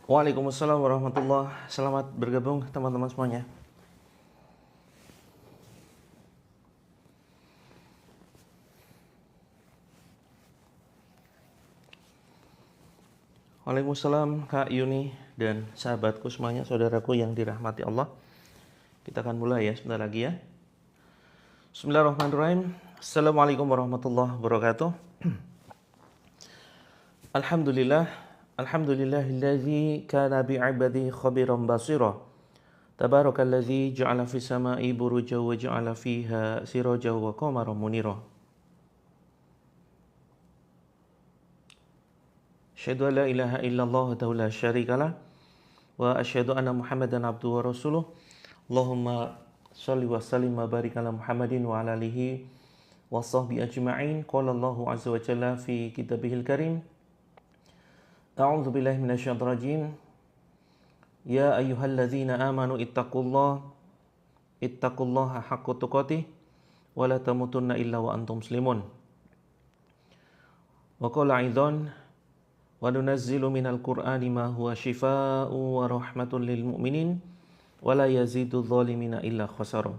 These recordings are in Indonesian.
Waalaikumsalam warahmatullah. Selamat bergabung teman-teman semuanya. Waalaikumsalam Kak Yuni dan sahabatku semuanya, saudaraku yang dirahmati Allah. Kita akan mulai ya sebentar lagi ya. Bismillahirrahmanirrahim. Assalamualaikum warahmatullahi wabarakatuh. Alhamdulillah. Alhamdulillahilladzi kana bi'ibadihi khabiran basira. Tabarakalladzi ja'ala fis sama'i burujan wa ja'ala fiha sirajan wa qamaran munira. Asyhadu an la ilaha illallah wahdahu la syarikalah wa asyhadu anna Muhammadan abduhu wa rasuluh. Allahumma shalli wa sallim wa barik ala Muhammadin wa ala alihi wa sahbihi ajma'in. Qala Allahu azza wa jalla fi kitabihil karim. A'udzu billahi minasyaitonir rajim. Ya ayyuhalladzina amanu ittaqullaha haqqa tuqatih wa la tamutunna illa wa antum muslimun. Wa qala aidan wa nunazzilu minal qur'ani ma huwa shifaa'un wa rahmatun lil mu'minin wa la yazidu dzalimina illa khasara.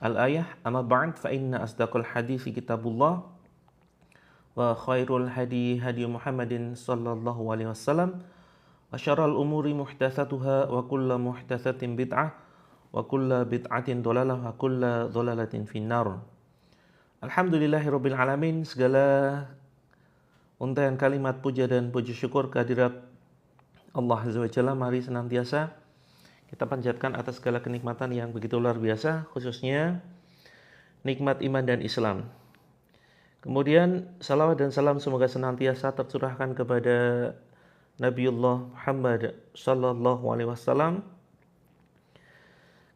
Al-ayah, amma ba'd fa inna asdaqal hadithi kitabullah wa khairul hadi hadi Muhammadin sallallahu alaihi wasallam wa syarrul umuri muhdatsatuha wa kullu muhdatsatin bid'ah wa kullu bid'atin dhalalah wa kullu dhalalatin finnar. Alhamdulillahirabbil alamin. Segala untaian kalimat puja dan puji syukur kehadirat Allah Azza wa Jalla mari senantiasa kita panjatkan atas segala kenikmatan yang begitu luar biasa, khususnya nikmat iman dan Islam. Kemudian salawat dan salam semoga senantiasa tercurahkan kepada Nabiullah Muhammad sallallahu alaihi wasallam,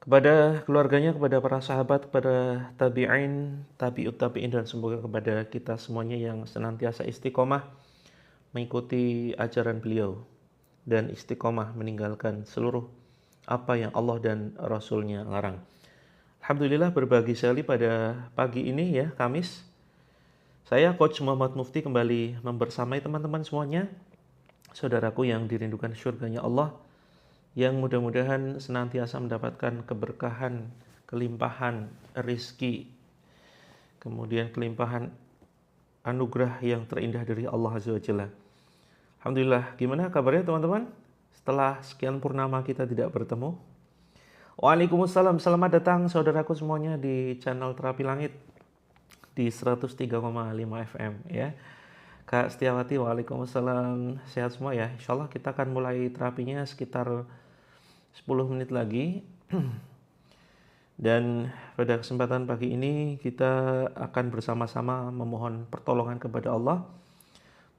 kepada keluarganya, kepada para sahabat, kepada tabi'in, tabi'ut tabi'in, dan semoga kepada kita semuanya yang senantiasa istiqomah mengikuti ajaran beliau dan istiqomah meninggalkan seluruh apa yang Allah dan Rasulnya larang. Alhamdulillah, berbagi sekali pada pagi ini ya, Kamis. Saya Coach Muhammad Mufti kembali membersamai teman-teman semuanya, saudaraku yang dirindukan syurganya Allah, yang mudah-mudahan senantiasa mendapatkan keberkahan, kelimpahan rizki, kemudian kelimpahan anugerah yang terindah dari Allah Azza wa Jalla. Alhamdulillah, gimana kabarnya teman-teman? Setelah sekian purnama kita tidak bertemu. Waalaikumsalam, selamat datang saudaraku semuanya di channel Terapi Langit di 103,5 FM ya. Kak Setiawati, waalaikumsalam, sehat semua ya. Insyaallah kita akan mulai terapinya sekitar 10 menit lagi. Dan pada kesempatan pagi ini kita akan bersama-sama memohon pertolongan kepada Allah.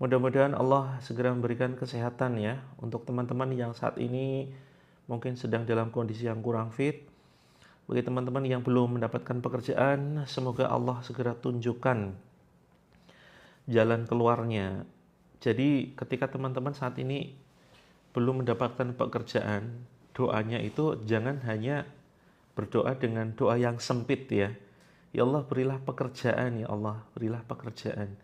Mudah-mudahan Allah segera memberikan kesehatan ya untuk teman-teman yang saat ini mungkin sedang dalam kondisi yang kurang fit. Bagi teman-teman yang belum mendapatkan pekerjaan, semoga Allah segera tunjukkan jalan keluarnya. Jadi ketika teman-teman saat ini belum mendapatkan pekerjaan, doanya itu jangan hanya berdoa dengan doa yang sempit ya. Ya Allah, berilah pekerjaan, ya Allah, berilah pekerjaan.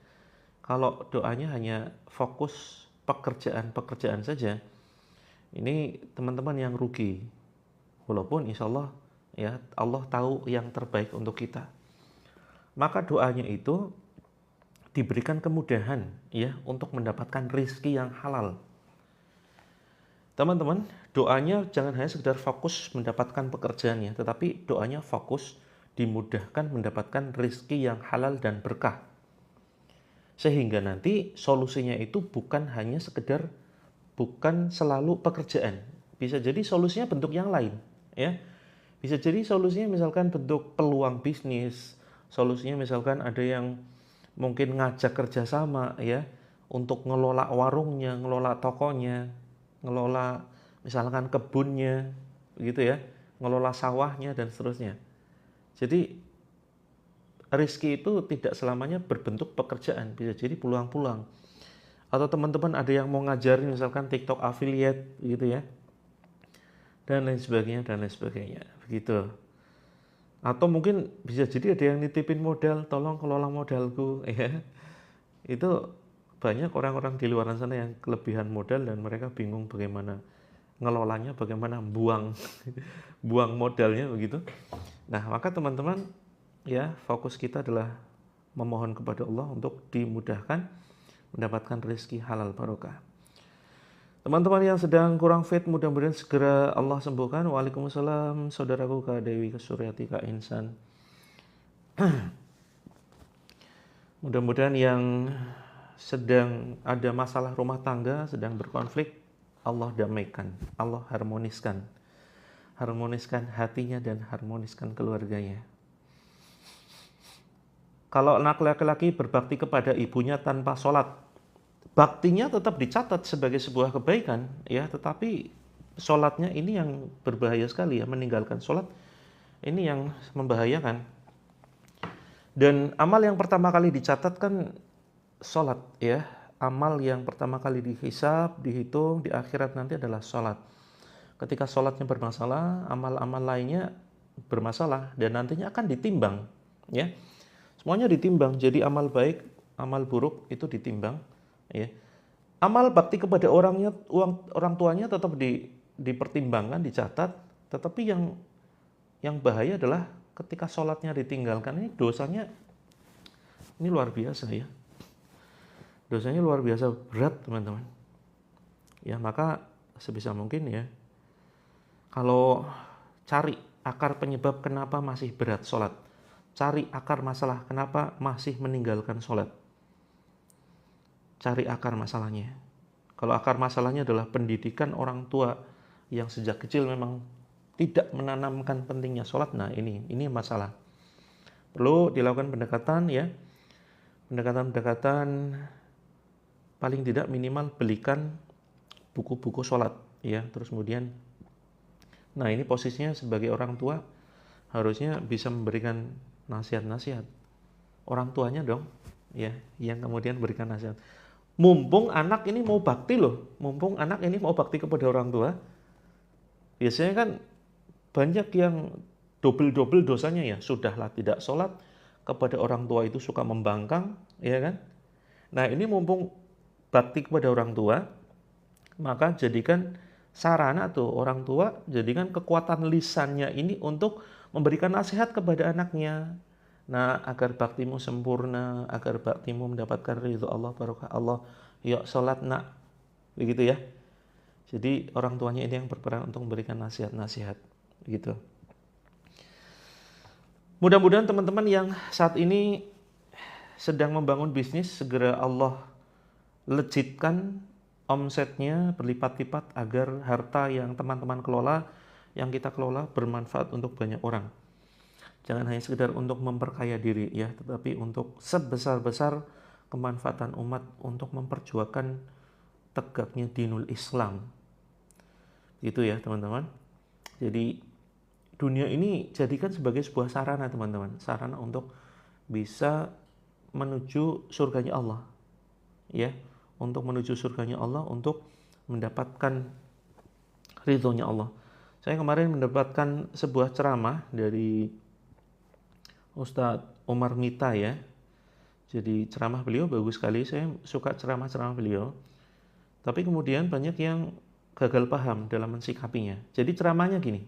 Kalau doanya hanya fokus pekerjaan saja, ini teman-teman yang rugi. Walaupun insya Allah ya, Allah tahu yang terbaik untuk kita. Maka doanya itu diberikan kemudahan ya untuk mendapatkan rizki yang halal. Teman-teman, doanya jangan hanya sekedar fokus mendapatkan pekerjaannya, tetapi doanya fokus dimudahkan mendapatkan rizki yang halal dan berkah. Sehingga nanti solusinya itu bukan selalu pekerjaan. Bisa jadi solusinya bentuk yang lain ya. Bisa jadi solusinya misalkan bentuk peluang bisnis, solusinya misalkan ada yang mungkin ngajak kerjasama ya untuk ngelola warungnya, ngelola tokonya, ngelola misalkan kebunnya, gitu ya, ngelola sawahnya dan seterusnya. Jadi rezeki itu tidak selamanya berbentuk pekerjaan, bisa jadi peluang-peluang. Atau teman-teman ada yang mau ngajarin misalkan TikTok affiliate gitu ya, dan lain sebagainya, begitu. Atau mungkin bisa jadi ada yang nitipin modal, tolong kelola modalku ya. Itu banyak orang-orang di luar sana yang kelebihan modal dan mereka bingung bagaimana ngelolanya, bagaimana buang buang modalnya begitu. Nah, maka teman-teman ya, fokus kita adalah memohon kepada Allah untuk dimudahkan mendapatkan rezeki halal barokah. Teman-teman yang sedang kurang fit, mudah-mudahan segera Allah sembuhkan. Waalaikumsalam, saudaraku Kak Dewi, Kak Suryati, Kak Insan. Mudah-mudahan yang sedang ada masalah rumah tangga, sedang berkonflik, Allah damaikan, Allah harmoniskan. Harmoniskan hatinya dan harmoniskan keluarganya. Kalau anak laki-laki berbakti kepada ibunya tanpa sholat, baktinya tetap dicatat sebagai sebuah kebaikan, ya, tetapi sholatnya ini yang berbahaya sekali ya, meninggalkan sholat ini yang membahayakan. Dan amal yang pertama kali dicatat kan sholat ya, amal yang pertama kali dihisab, dihitung di akhirat nanti adalah sholat. Ketika sholatnya bermasalah, amal-amal lainnya bermasalah dan nantinya akan ditimbang ya. Semuanya ditimbang, jadi amal baik, amal buruk itu ditimbang ya. Amal bakti kepada orang tuanya tetap dipertimbangkan, dicatat, tetapi yang bahaya adalah ketika sholatnya ditinggalkan, ini dosanya ini luar biasa ya. Dosanya luar biasa berat, teman-teman. Ya, maka sebisa mungkin ya, kalau cari akar penyebab kenapa masih berat sholat, cari akar masalah kenapa masih meninggalkan sholat, cari akar masalahnya. Kalau akar masalahnya adalah pendidikan orang tua yang sejak kecil memang tidak menanamkan pentingnya sholat, nah ini masalah. Perlu dilakukan pendekatan ya, pendekatan paling tidak minimal belikan buku-buku sholat ya. Terus kemudian, nah ini posisinya sebagai orang tua harusnya bisa memberikan nasihat-nasihat. Orang tuanya dong ya, yang kemudian berikan nasihat. Mumpung anak ini mau bakti loh, mumpung anak ini mau bakti kepada orang tua, biasanya kan banyak yang double dosanya ya. Sudahlah tidak sholat, kepada orang tua itu suka membangkang, ya kan? Nah ini mumpung bakti kepada orang tua, maka jadikan sarana tuh orang tua, jadikan kekuatan lisannya ini untuk memberikan nasihat kepada anaknya. Nah, agar baktimu sempurna, agar baktimu mendapatkan ridho Allah, barokah Allah, yuk sholat nak, begitu ya. Jadi orang tuanya ini yang berperan untuk memberikan nasihat-nasihat, begitu. Mudah-mudahan teman-teman yang saat ini sedang membangun bisnis, segera Allah lejitkan omsetnya berlipat-lipat agar harta yang teman-teman kelola, yang kita kelola bermanfaat untuk banyak orang. Jangan hanya sekedar untuk memperkaya diri ya, tetapi untuk sebesar-besar kemanfaatan umat untuk memperjuangkan tegaknya dinul Islam. Gitu ya teman-teman. Jadi dunia ini jadikan sebagai sebuah sarana teman-teman, sarana untuk bisa menuju surganya Allah. Ya, untuk menuju surganya Allah, untuk mendapatkan ridhonya Allah. Saya kemarin mendapatkan sebuah ceramah dari Ustadz Umar Mita ya. Jadi ceramah beliau bagus sekali, saya suka ceramah-ceramah beliau. Tapi kemudian banyak yang gagal paham dalam mensikapinya. Jadi ceramahnya gini,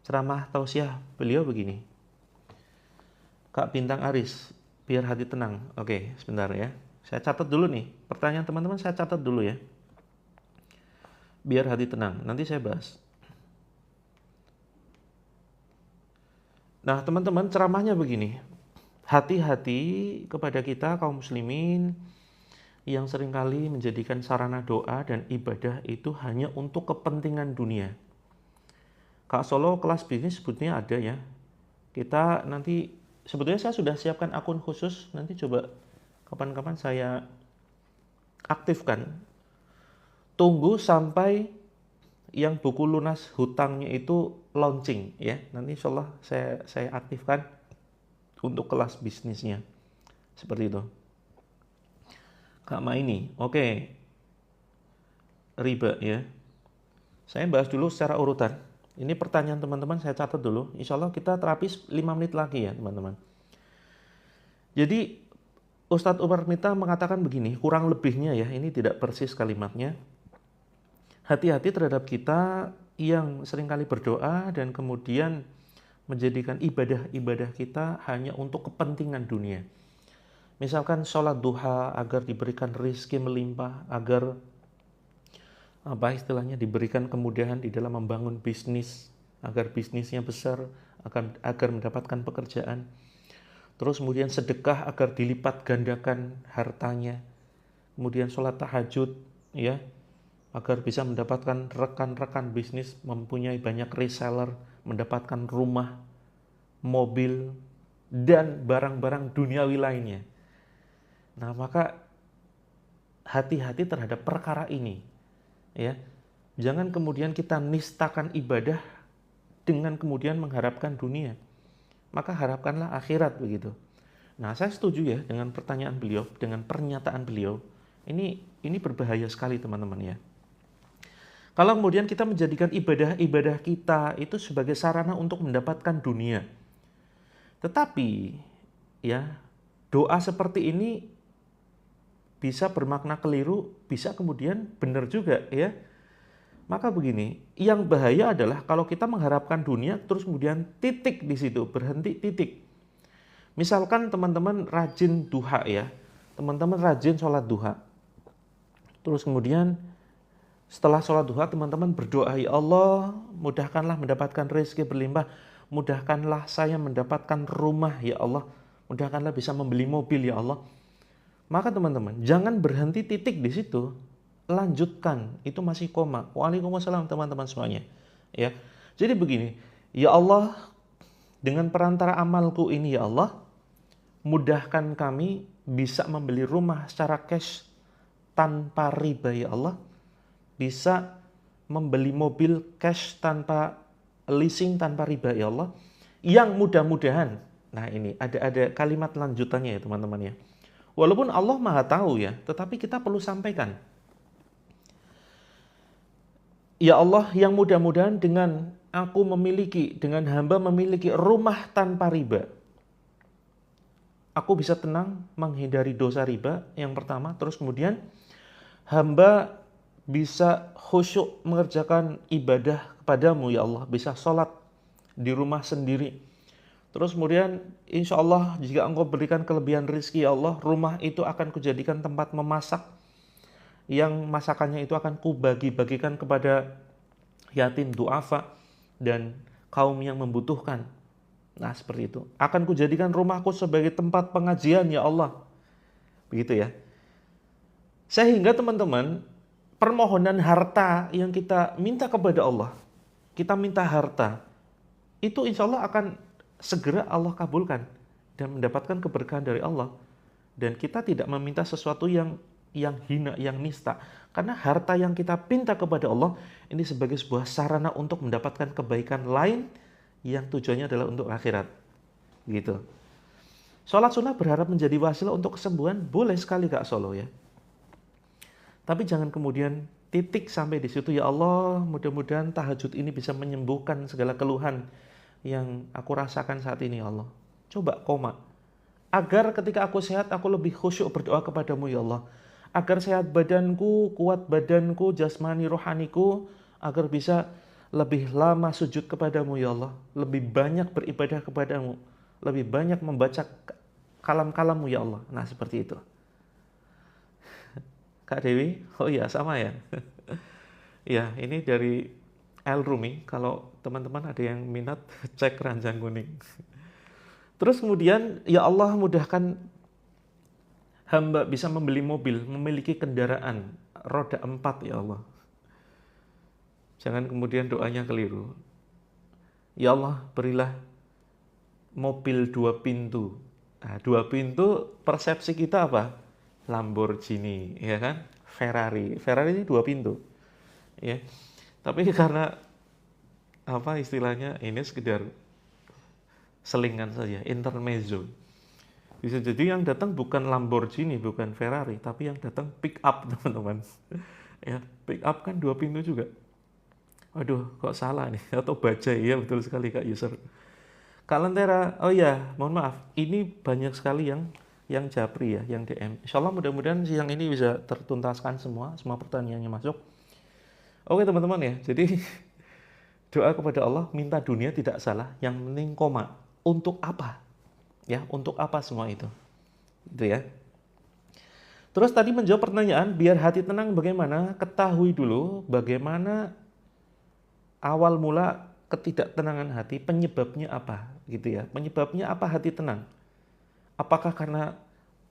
ceramah tausiah beliau begini. Kak Bintang Aris, biar hati tenang. Oke, sebentar ya. Saya catat dulu nih, pertanyaan teman-teman saya catat dulu ya. Biar hati tenang, nanti saya bahas. Nah teman-teman, ceramahnya begini. Hati-hati kepada kita kaum muslimin yang seringkali menjadikan sarana doa dan ibadah itu hanya untuk kepentingan dunia. Kak Solo kelas bisnis sebetulnya ada ya. Kita nanti, sebetulnya saya sudah siapkan akun khusus, nanti coba kapan-kapan saya aktifkan. Tunggu sampai yang buku lunas hutangnya itu launching ya. Nanti insya Allah saya aktifkan untuk kelas bisnisnya. Seperti itu. Kak Maini, oke. Riba ya. Saya bahas dulu secara urutan. Ini pertanyaan teman-teman saya catat dulu. Insya Allah kita terapi 5 menit lagi ya teman-teman. Jadi Ustadz Umar Mita mengatakan begini, kurang lebihnya ya, ini tidak persis kalimatnya. Hati-hati terhadap kita yang seringkali berdoa dan kemudian menjadikan ibadah-ibadah kita hanya untuk kepentingan dunia. Misalkan sholat duha agar diberikan rezeki melimpah, agar apa istilahnya diberikan kemudahan di dalam membangun bisnis, agar bisnisnya besar, agar mendapatkan pekerjaan. Terus kemudian sedekah agar dilipat gandakan hartanya. Kemudian sholat tahajud ya, agar bisa mendapatkan rekan-rekan bisnis, mempunyai banyak reseller, mendapatkan rumah, mobil, dan barang-barang duniawi lainnya. Nah, maka hati-hati terhadap perkara ini. Ya. Jangan kemudian kita nistakan ibadah dengan kemudian mengharapkan dunia. Maka harapkanlah akhirat begitu. Nah, saya setuju ya dengan pertanyaan beliau, dengan pernyataan beliau. Ini berbahaya sekali teman-teman ya. Kalau kemudian kita menjadikan ibadah-ibadah kita itu sebagai sarana untuk mendapatkan dunia. Tetapi ya, doa seperti ini bisa bermakna keliru, bisa kemudian benar juga ya. Maka begini, yang bahaya adalah kalau kita mengharapkan dunia terus kemudian titik di situ, berhenti titik. Misalkan teman-teman rajin duha ya, teman-teman rajin sholat duha. Terus kemudian setelah sholat duha teman-teman berdoa, ya Allah mudahkanlah mendapatkan rezeki berlimpah, mudahkanlah saya mendapatkan rumah ya Allah, mudahkanlah bisa membeli mobil ya Allah. Maka teman-teman jangan berhenti titik di situ, lanjutkan, itu masih koma. Waalaikumsalam teman-teman semuanya. Ya, jadi begini, ya Allah dengan perantara amalku ini ya Allah, mudahkan kami bisa membeli rumah secara cash tanpa riba ya Allah, bisa membeli mobil cash tanpa leasing tanpa riba ya Allah, yang mudah-mudahan. Nah ini ada kalimat lanjutannya ya teman-teman ya. Walaupun Allah Maha tahu ya, tetapi kita perlu sampaikan. Ya Allah, yang mudah-mudahan dengan hamba memiliki rumah tanpa riba, aku bisa tenang menghindari dosa riba yang pertama. Terus kemudian hamba bisa khusyuk mengerjakan ibadah kepadamu ya Allah, bisa sholat di rumah sendiri. Terus kemudian insya Allah jika engkau berikan kelebihan rezeki ya Allah, rumah itu akan kujadikan tempat memasak, yang masakannya itu akan kubagi-bagikan kepada yatim duafa dan kaum yang membutuhkan. Nah seperti itu. Akan kujadikan rumahku sebagai tempat pengajian ya Allah. Begitu ya. Sehingga teman-teman, permohonan harta yang kita minta kepada Allah, kita minta harta, itu insya Allah akan segera Allah kabulkan dan mendapatkan keberkahan dari Allah. Dan kita tidak meminta sesuatu yang hina, yang nista. Karena harta yang kita pinta kepada Allah ini sebagai sebuah sarana untuk mendapatkan kebaikan lain yang tujuannya adalah untuk akhirat. Gitu. Sholat sunnah berharap menjadi wasilah untuk kesembuhan, boleh sekali Kak Solo ya. Tapi jangan kemudian titik sampai di situ, ya Allah mudah-mudahan tahajud ini bisa menyembuhkan segala keluhan yang aku rasakan saat ini ya Allah. Coba koma. Agar ketika aku sehat, aku lebih khusyuk berdoa kepadamu ya Allah. Agar sehat badanku, kuat badanku, jasmani rohaniku, agar bisa lebih lama sujud kepadamu ya Allah. Lebih banyak beribadah kepadamu. Lebih banyak membaca kalam-kalammu ya Allah. Nah seperti itu. Kak Dewi, oh iya sama ya. Ya ini dari El Rumi, kalau teman-teman ada yang minat cek Ranjang Kuning. Terus kemudian ya Allah mudahkan hamba bisa membeli mobil, memiliki kendaraan roda 4 ya Allah. Jangan kemudian doanya keliru. Ya Allah berilah mobil 2 pintu. Nah, 2 pintu persepsi kita apa? Lamborghini, ya kan? Ferrari ini 2 pintu. Ya. Tapi karena apa istilahnya ini sekedar selingan saja, intermezzo. Bisa jadi yang datang bukan Lamborghini, bukan Ferrari, tapi yang datang pick up teman-teman. Ya, pick up kan 2 pintu juga. Aduh, kok salah nih? Atau bajai ya, betul sekali Kak User. Kak Lentera, oh ya, mohon maaf, ini banyak sekali yang yang japri ya, yang DM. Insya Allah mudah-mudahan siang ini bisa tertuntaskan semua pertanyaannya masuk. Oke teman-teman ya, jadi doa kepada Allah, minta dunia tidak salah, yang penting koma. Untuk apa? Ya, untuk apa semua itu? Gitu ya. Terus tadi menjawab pertanyaan, biar hati tenang bagaimana? Ketahui dulu bagaimana awal mula ketidaktenangan hati, penyebabnya apa? Gitu ya. Penyebabnya apa hati tenang? Apakah karena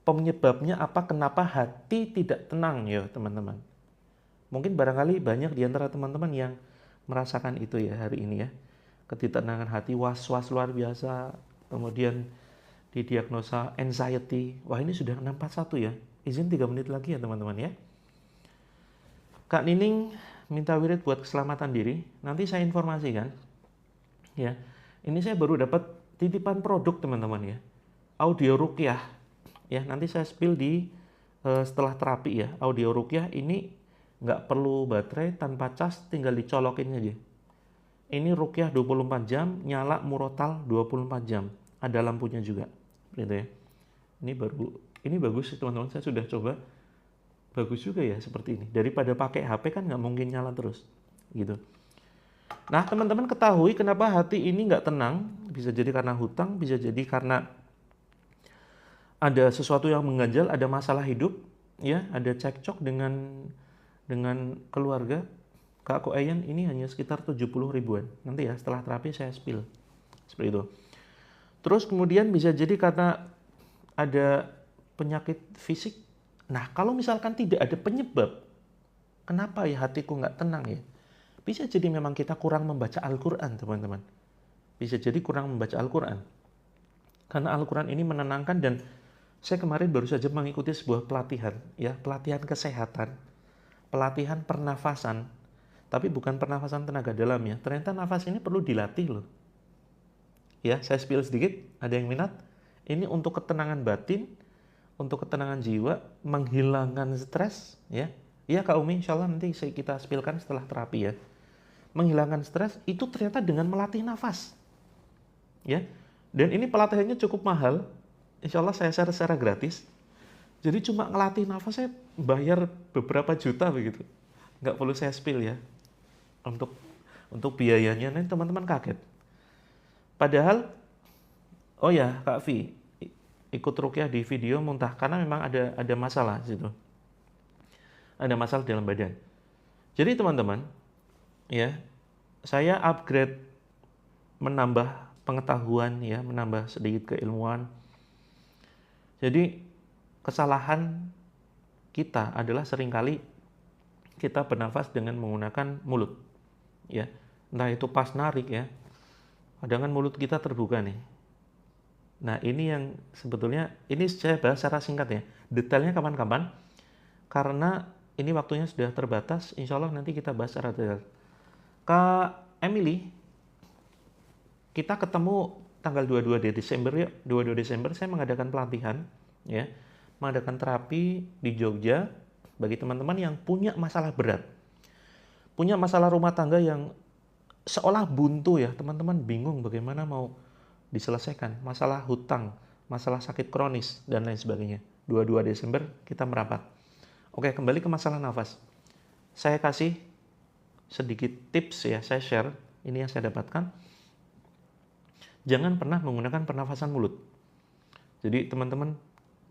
penyebabnya apa kenapa hati tidak tenang ya teman-teman? Mungkin barangkali banyak di antara teman-teman yang merasakan itu ya hari ini ya. Ketidaktenangan hati, was-was luar biasa, kemudian didiagnosa anxiety. Wah ini sudah 641 ya. Izin 3 menit lagi ya teman-teman ya. Kak Nining minta wirid buat keselamatan diri. Nanti saya informasikan. Ya, ini saya baru dapat titipan produk teman-teman ya. Audio ruqyah. Ya, nanti saya spill di setelah terapi ya. Audio ruqyah ini nggak perlu baterai, tanpa cas, tinggal dicolokin aja. Ini ruqyah 24 jam, nyala murotal 24 jam. Ada lampunya juga. Gitu ya. Ini bagus teman-teman, saya sudah coba. Bagus juga ya seperti ini. Daripada pakai HP kan nggak mungkin nyala terus. Gitu. Nah teman-teman ketahui kenapa hati ini nggak tenang. Bisa jadi karena hutang, bisa jadi karena ada sesuatu yang mengganjal, ada masalah hidup, ya, ada cekcok dengan keluarga. Kak Koeyan ini hanya sekitar 70 ribuan. Nanti ya setelah terapi saya spill. Seperti itu. Terus kemudian bisa jadi karena ada penyakit fisik. Nah kalau misalkan tidak ada penyebab, kenapa ya hatiku nggak tenang ya? Bisa jadi memang kita kurang membaca Al-Quran teman-teman. Bisa jadi kurang membaca Al-Quran. Karena Al-Quran ini menenangkan dan saya kemarin baru saja mengikuti sebuah pelatihan, ya, pelatihan kesehatan, pelatihan pernafasan, tapi bukan pernafasan tenaga dalam ya. Ternyata nafas ini perlu dilatih loh. Ya, saya spill sedikit, ada yang minat? Ini untuk ketenangan batin, untuk ketenangan jiwa, menghilangkan stres, ya. Ya Kak Umi, insya Allah nanti kita spillkan setelah terapi ya. Menghilangkan stres itu ternyata dengan melatih nafas, ya. Dan ini pelatihannya cukup mahal. Insya Allah saya share secara gratis. Jadi cuma ngelatih nafas saya bayar beberapa juta begitu. Nggak perlu saya spill ya. Untuk biayanya nanti teman-teman kaget. Padahal, oh ya Kak Vi, ikut ruqyah di video muntah karena memang ada masalah di situ. Ada masalah dalam badan. Jadi teman-teman, ya, saya upgrade menambah pengetahuan ya, menambah sedikit keilmuan. Jadi kesalahan kita adalah seringkali kita bernafas dengan menggunakan mulut. Ya, entah itu pas narik ya. Kadang kan mulut kita terbuka nih. Nah, ini yang sebetulnya ini saya bahas secara singkat ya. Detailnya kapan-kapan. Karena ini waktunya sudah terbatas, insya Allah nanti kita bahas secara detail. Kak Emily, kita ketemu tanggal 22 Desember ya. 22 Desember saya mengadakan pelatihan ya, mengadakan terapi di Jogja bagi teman-teman yang punya masalah berat. Punya masalah rumah tangga yang seolah buntu ya, teman-teman bingung bagaimana mau diselesaikan. Masalah hutang, masalah sakit kronis dan lain sebagainya. 22 Desember kita merapat. Oke, kembali ke masalah nafas. Saya kasih sedikit tips ya, saya share ini yang saya dapatkan. Jangan pernah menggunakan pernafasan mulut. Jadi teman-teman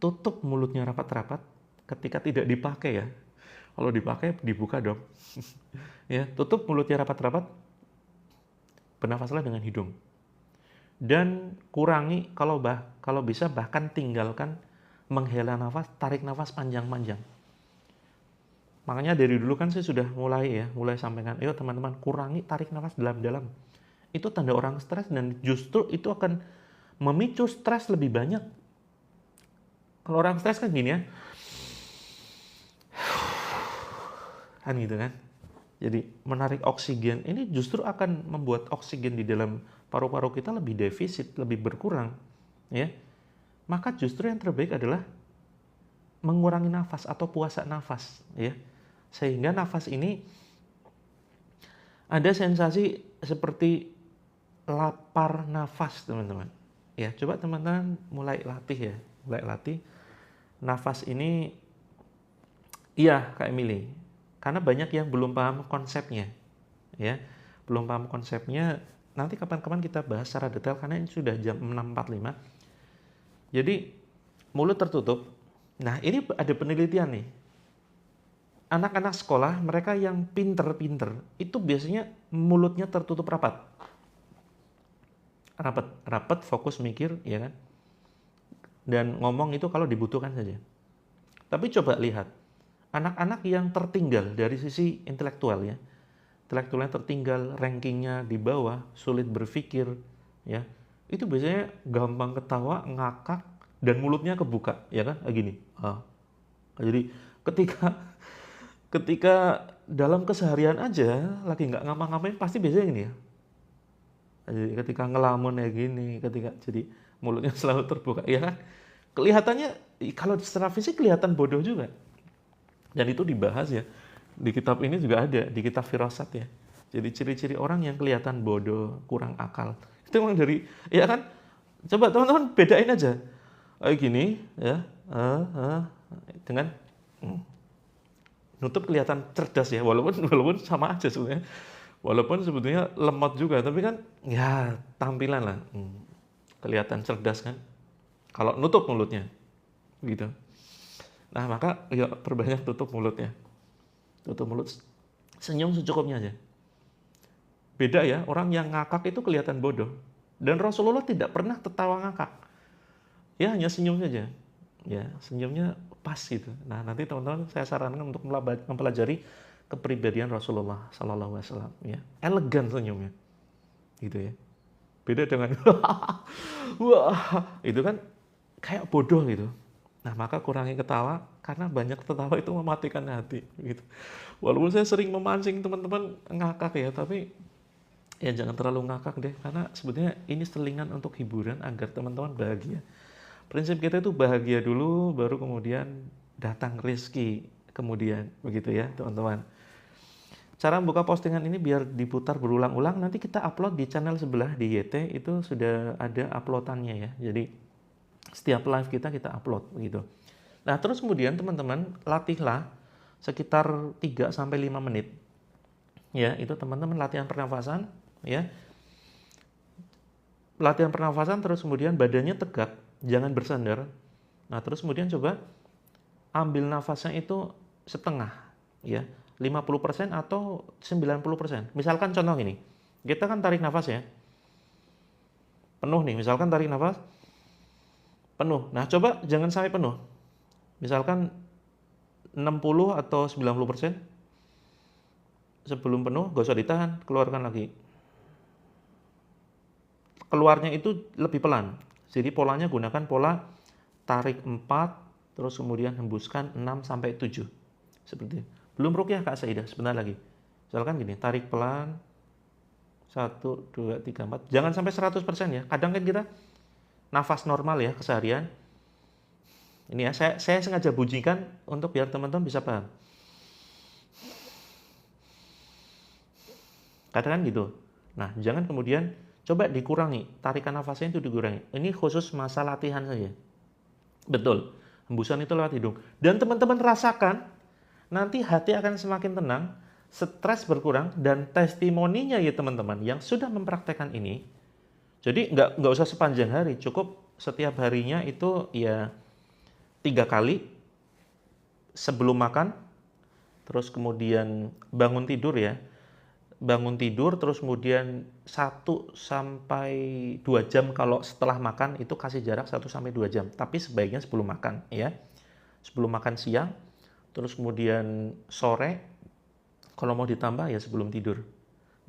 tutup mulutnya rapat-rapat ketika tidak dipakai ya. Kalau dipakai dibuka dong. Ya, tutup mulutnya rapat-rapat. Bernafaslah dengan hidung. Dan kurangi kalau bisa bahkan tinggalkan menghela nafas, tarik nafas panjang-panjang. Makanya dari dulu kan saya sudah mulai sampaikan, ayo teman-teman kurangi tarik nafas dalam-dalam. Itu tanda orang stres dan justru itu akan memicu stres lebih banyak. Kalau orang stres kan gini ya, kan gitu kan. Jadi menarik oksigen ini justru akan membuat oksigen di dalam paru-paru kita lebih defisit, lebih berkurang, ya. Maka justru yang terbaik adalah mengurangi nafas atau puasa nafas, ya. Sehingga nafas ini ada sensasi seperti lapar nafas, teman-teman. Ya, coba teman-teman mulai latih ya, mulai latih. nafas ini, iya Kak Emily, karena banyak yang belum paham konsepnya, ya, belum paham konsepnya. Nanti kapan-kapan kita bahas secara detail karena ini sudah jam 6.45. Jadi mulut tertutup. Nah ini ada penelitian nih. Anak-anak sekolah, mereka yang pinter-pinter, itu biasanya mulutnya tertutup rapat. Rapat, fokus mikir, ya kan? Dan ngomong itu kalau dibutuhkan saja. Tapi coba lihat, anak-anak yang tertinggal dari sisi intelektual ya, intelektualnya tertinggal, rankingnya di bawah, sulit berpikir, ya, itu biasanya gampang ketawa, ngakak, dan mulutnya kebuka, ya kan? Gini. Jadi ketika dalam keseharian aja lagi nggak ngapa-ngapain pasti biasanya gini ya. Jadi ketika ngelamun ya gini, ketika jadi mulutnya selalu terbuka, ya kan? Kelihatannya kalau secara fisik kelihatan bodoh juga. Dan itu dibahas ya. Di kitab ini juga ada, di kitab Firasat ya. Jadi ciri-ciri orang yang kelihatan bodoh, kurang akal. Itu memang dari, ya kan? Coba teman-teman bedain aja. Kayak gini, ya. Dengan nutup kelihatan cerdas ya, walaupun sama aja sebenarnya. Walaupun sebetulnya lemot juga, tapi kan ya tampilan lah. Kelihatan cerdas kan. Kalau nutup mulutnya. Gitu. Nah, maka ya perbanyak tutup mulutnya. Tutup mulut. Senyum secukupnya aja. Beda ya, orang yang ngakak itu kelihatan bodoh. Dan Rasulullah tidak pernah tertawa ngakak. Ya hanya senyum saja. Ya, senyumnya pas gitu. Nah, nanti teman-teman saya sarankan untuk mempelajari kepribadian Rasulullah Sallallahu Alaihi Wasallam. Ya, elegan senyumnya, gitu ya. Beda dengan wah, itu kan kayak bodoh gitu. Nah, maka kurangi ketawa karena banyak tertawa itu mematikan hati, gitu. Walaupun saya sering memancing teman-teman ngakak ya, tapi ya jangan terlalu ngakak deh, karena sebetulnya ini selingan untuk hiburan agar teman-teman bahagia. Prinsip kita itu bahagia dulu, baru kemudian datang rezeki kemudian, begitu ya teman-teman. Cara membuka postingan ini biar diputar berulang-ulang, nanti kita upload di channel sebelah di YT, itu sudah ada uploadannya ya. Jadi setiap live kita upload begitu. Nah, terus kemudian teman-teman latihlah sekitar 3-5 menit. Ya, itu teman-teman latihan pernafasan ya. Latihan pernafasan terus kemudian badannya tegak, jangan bersandar. Nah, terus kemudian coba ambil nafasnya itu setengah, ya, 50% atau 90%. Misalkan contoh ini, kita kan tarik nafas ya, penuh nih, misalkan tarik nafas, penuh. Nah, coba jangan sampai penuh. Misalkan 60 atau 90%, sebelum penuh, gak usah ditahan, keluarkan lagi. Keluarnya itu lebih pelan. Jadi polanya gunakan pola tarik 4, terus kemudian hembuskan 6-7. Seperti itu. Belum ruqyah Kak Saidah, sebentar lagi. Misalkan gini, tarik pelan, 1, 2, 3, 4. Jangan sampai 100% ya. Kadang kan kita nafas normal ya, keseharian. Ini ya, saya sengaja bunyikan untuk biar teman-teman bisa paham. Katakan gitu. Nah, jangan kemudian coba dikurangi, tarikan nafasnya itu dikurangi. Ini khusus masa latihan saja. Betul, hembusan itu lewat hidung. Dan teman-teman rasakan, nanti hati akan semakin tenang, stres berkurang, dan testimoninya ya teman-teman, yang sudah mempraktekkan ini, jadi nggak usah sepanjang hari, cukup setiap harinya itu ya 3 kali, sebelum makan, terus kemudian bangun tidur ya, bangun tidur terus kemudian 1-2 jam kalau setelah makan itu kasih jarak 1-2 jam, tapi sebaiknya sebelum makan ya, sebelum makan siang, terus kemudian sore, kalau mau ditambah ya sebelum tidur.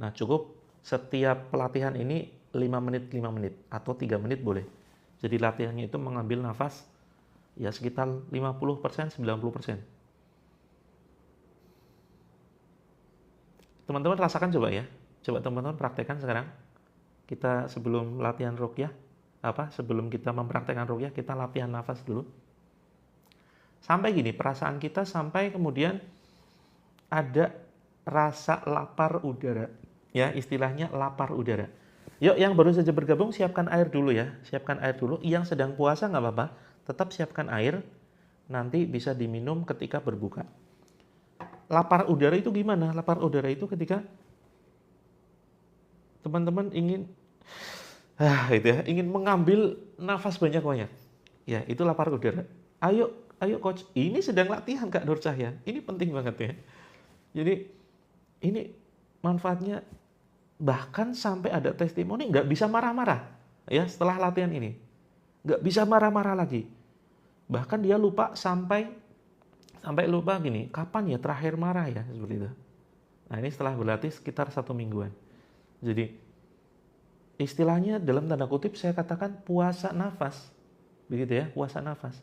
Nah, cukup setiap pelatihan ini 5 menit atau 3 menit boleh. Jadi latihannya itu mengambil nafas ya sekitar 50%, 90%. Teman-teman rasakan coba ya. Coba teman-teman praktekkan sekarang. Kita sebelum latihan ruqyah, sebelum kita mempraktekkan ruqyah, kita latihan nafas dulu. Sampai gini, perasaan kita sampai kemudian ada rasa lapar udara. Ya, istilahnya lapar udara. Yuk, yang baru saja bergabung siapkan air dulu ya. Siapkan air dulu. Yang sedang puasa nggak apa-apa, tetap siapkan air. nanti bisa diminum ketika berbuka. Lapar udara itu gimana? Lapar udara itu ketika teman-teman ingin ingin mengambil nafas banyak-banyak. Ya, itu lapar udara. Ayo, ayo coach. Ini sedang latihan Kak Nur Cahya. Ini penting banget ya. Jadi ini manfaatnya, bahkan sampai ada testimoni nggak bisa marah-marah ya setelah latihan ini. Nggak bisa marah-marah lagi. Bahkan dia lupa sampai lupa gini, kapan ya terakhir marah ya, seperti itu. Nah, ini setelah berlatih sekitar 1 mingguan. Jadi istilahnya dalam tanda kutip saya katakan puasa nafas. Begitu ya, puasa nafas.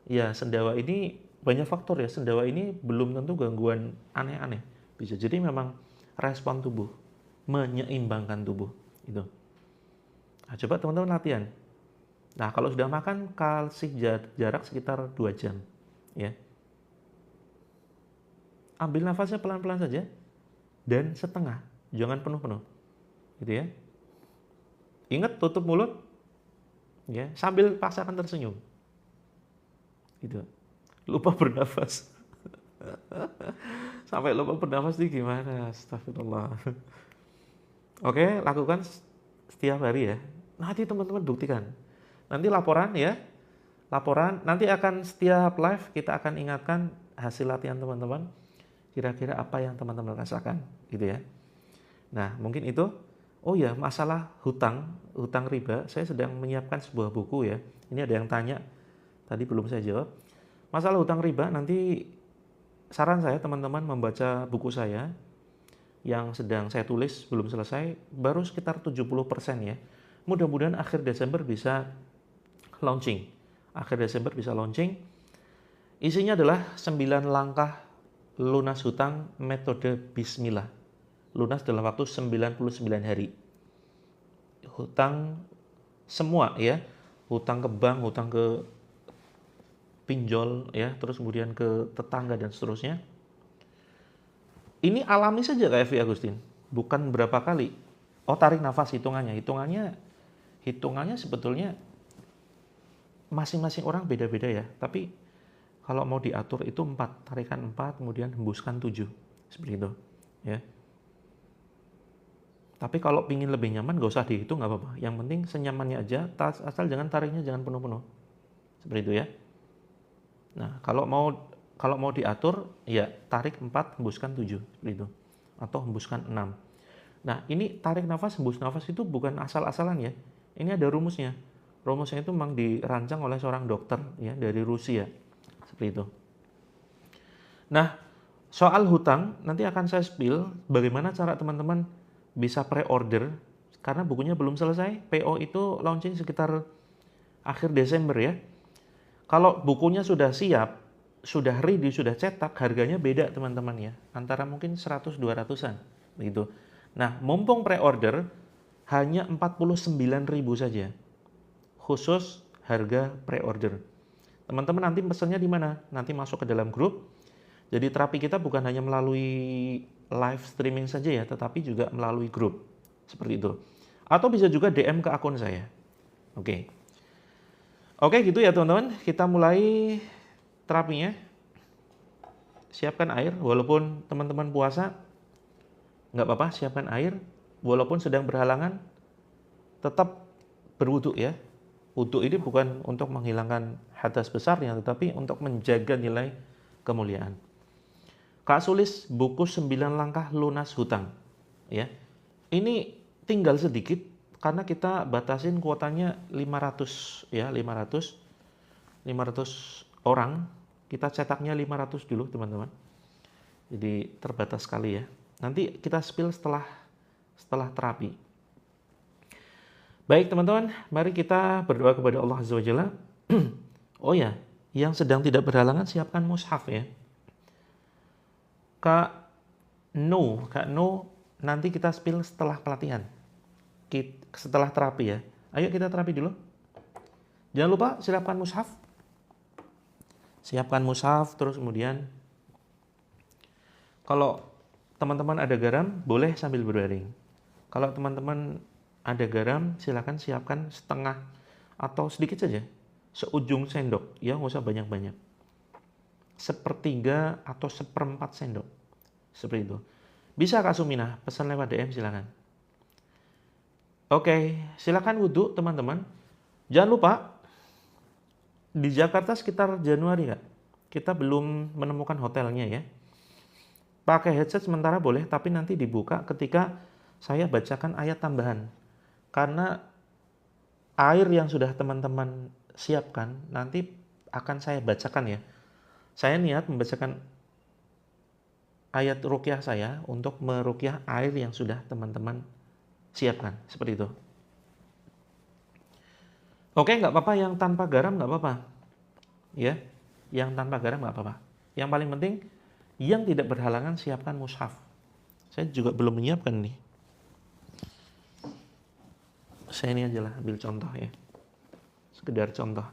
Ya, sendawa ini banyak faktor ya. Sendawa ini belum tentu gangguan aneh-aneh. Bisa jadi memang respon tubuh, menyeimbangkan tubuh itu. Nah, coba teman-teman latihan. Nah, kalau sudah makan kasih jarak sekitar 2 jam ya. Ambil nafasnya pelan-pelan saja dan setengah, jangan penuh-penuh. Gitu ya. Ingat tutup mulut ya, sambil paksakan tersenyum. Gitu. Lupa bernafas. Sampai lupa bernafas itu gimana? Astagfirullah. Oke, lakukan setiap hari ya. Nanti teman-teman buktikan. Nanti laporan ya. Laporan, nanti akan setiap live kita akan ingatkan hasil latihan teman-teman. Kira-kira apa yang teman-teman rasakan gitu ya. Nah, mungkin itu. Oh ya, masalah hutang riba, saya sedang menyiapkan sebuah buku ya. Ini ada yang tanya, tadi belum saya jawab. Masalah hutang riba, nanti saran saya teman-teman membaca buku saya yang sedang saya tulis, belum selesai, baru sekitar 70% ya. Mudah-mudahan akhir Desember bisa launching. Isinya adalah 9 langkah lunas hutang metode Bismillah. Lunas dalam waktu 99 hari. Hutang semua ya. Hutang ke bank, hutang ke pinjol ya, terus kemudian ke tetangga dan seterusnya. Ini alami saja kayak Evi Agustin. Bukan berapa kali. Oh, tarik nafas hitungannya. Hitungannya sebetulnya masing-masing orang beda-beda ya. Tapi kalau mau diatur itu 4, tarikan 4, kemudian hembuskan 7. Seperti itu ya. Tapi kalau pingin lebih nyaman gak usah dihitung, gak apa-apa. Yang penting senyamannya aja, asal jangan tariknya jangan penuh-penuh. Seperti itu ya. Nah, kalau mau diatur ya tarik 4, hembuskan 7 seperti itu. Atau hembuskan 6. Nah, ini tarik nafas, hembus nafas itu bukan asal-asalan ya. Ini ada rumusnya. Rumusnya itu memang dirancang oleh seorang dokter ya dari Rusia. Seperti itu. Nah, soal hutang nanti akan saya spill bagaimana cara teman-teman bisa pre-order karena bukunya belum selesai. PO itu launching sekitar akhir Desember ya. Kalau bukunya sudah siap, sudah ready, sudah cetak, harganya beda teman-teman ya. Antara mungkin 100-200an begitu. Nah, mumpung pre-order hanya 49.000 saja. Khusus harga pre-order. Teman-teman nanti pesannya di mana? Nanti masuk ke dalam grup. Jadi terapi kita bukan hanya melalui live streaming saja ya, tetapi juga melalui grup. Seperti itu. Atau bisa juga DM ke akun saya. Oke. Oke gitu ya teman-teman. Kita mulai terapinya. Siapkan air. Walaupun teman-teman puasa, nggak apa-apa, siapkan air. Walaupun sedang berhalangan, tetap berwudu ya. Wudu ini bukan untuk menghilangkan hadas besarnya, tetapi untuk menjaga nilai kemuliaan. Kak Sulis, buku 9 langkah lunas hutang. Ya. Ini tinggal sedikit karena kita batasin kuotanya 500 ya, 500 orang. Kita cetaknya 500 dulu, teman-teman. Jadi terbatas sekali ya. Nanti kita spill setelah terapi. Baik, teman-teman, mari kita berdoa kepada Allah Azza wa Jalla. Oh ya, yang sedang tidak berhalangan siapkan mushaf ya. Kak No, nanti kita spill setelah pelatihan. Setelah terapi ya. Ayo kita terapi dulu. Jangan lupa siapkan mushaf. Siapkan mushaf, terus kemudian kalau teman-teman ada garam, boleh sambil berbaring. Kalau teman-teman ada garam, silakan siapkan setengah atau sedikit saja. Seujung sendok, ya nggak usah banyak-banyak. sepertiga atau seperempat sendok. Seperti itu. Bisa Kak Suminah, pesan lewat DM silakan. Oke, silakan wudhu teman-teman. Jangan lupa, di Jakarta sekitar Januari Kak, kita belum menemukan hotelnya ya. Pakai headset sementara boleh, tapi nanti dibuka ketika saya bacakan ayat tambahan. Karena air yang sudah teman-teman siapkan, nanti akan saya bacakan ya. Saya niat membacakan ayat ruqyah saya untuk meruqyah air yang sudah teman-teman siapkan. Seperti itu. Oke, nggak apa-apa yang tanpa garam nggak apa-apa. Ya, yang tanpa garam nggak apa-apa. Yang paling penting, yang tidak berhalangan siapkan mushaf. Saya juga belum menyiapkan nih. Saya ini aja lah, ambil contoh ya. Sekedar contoh.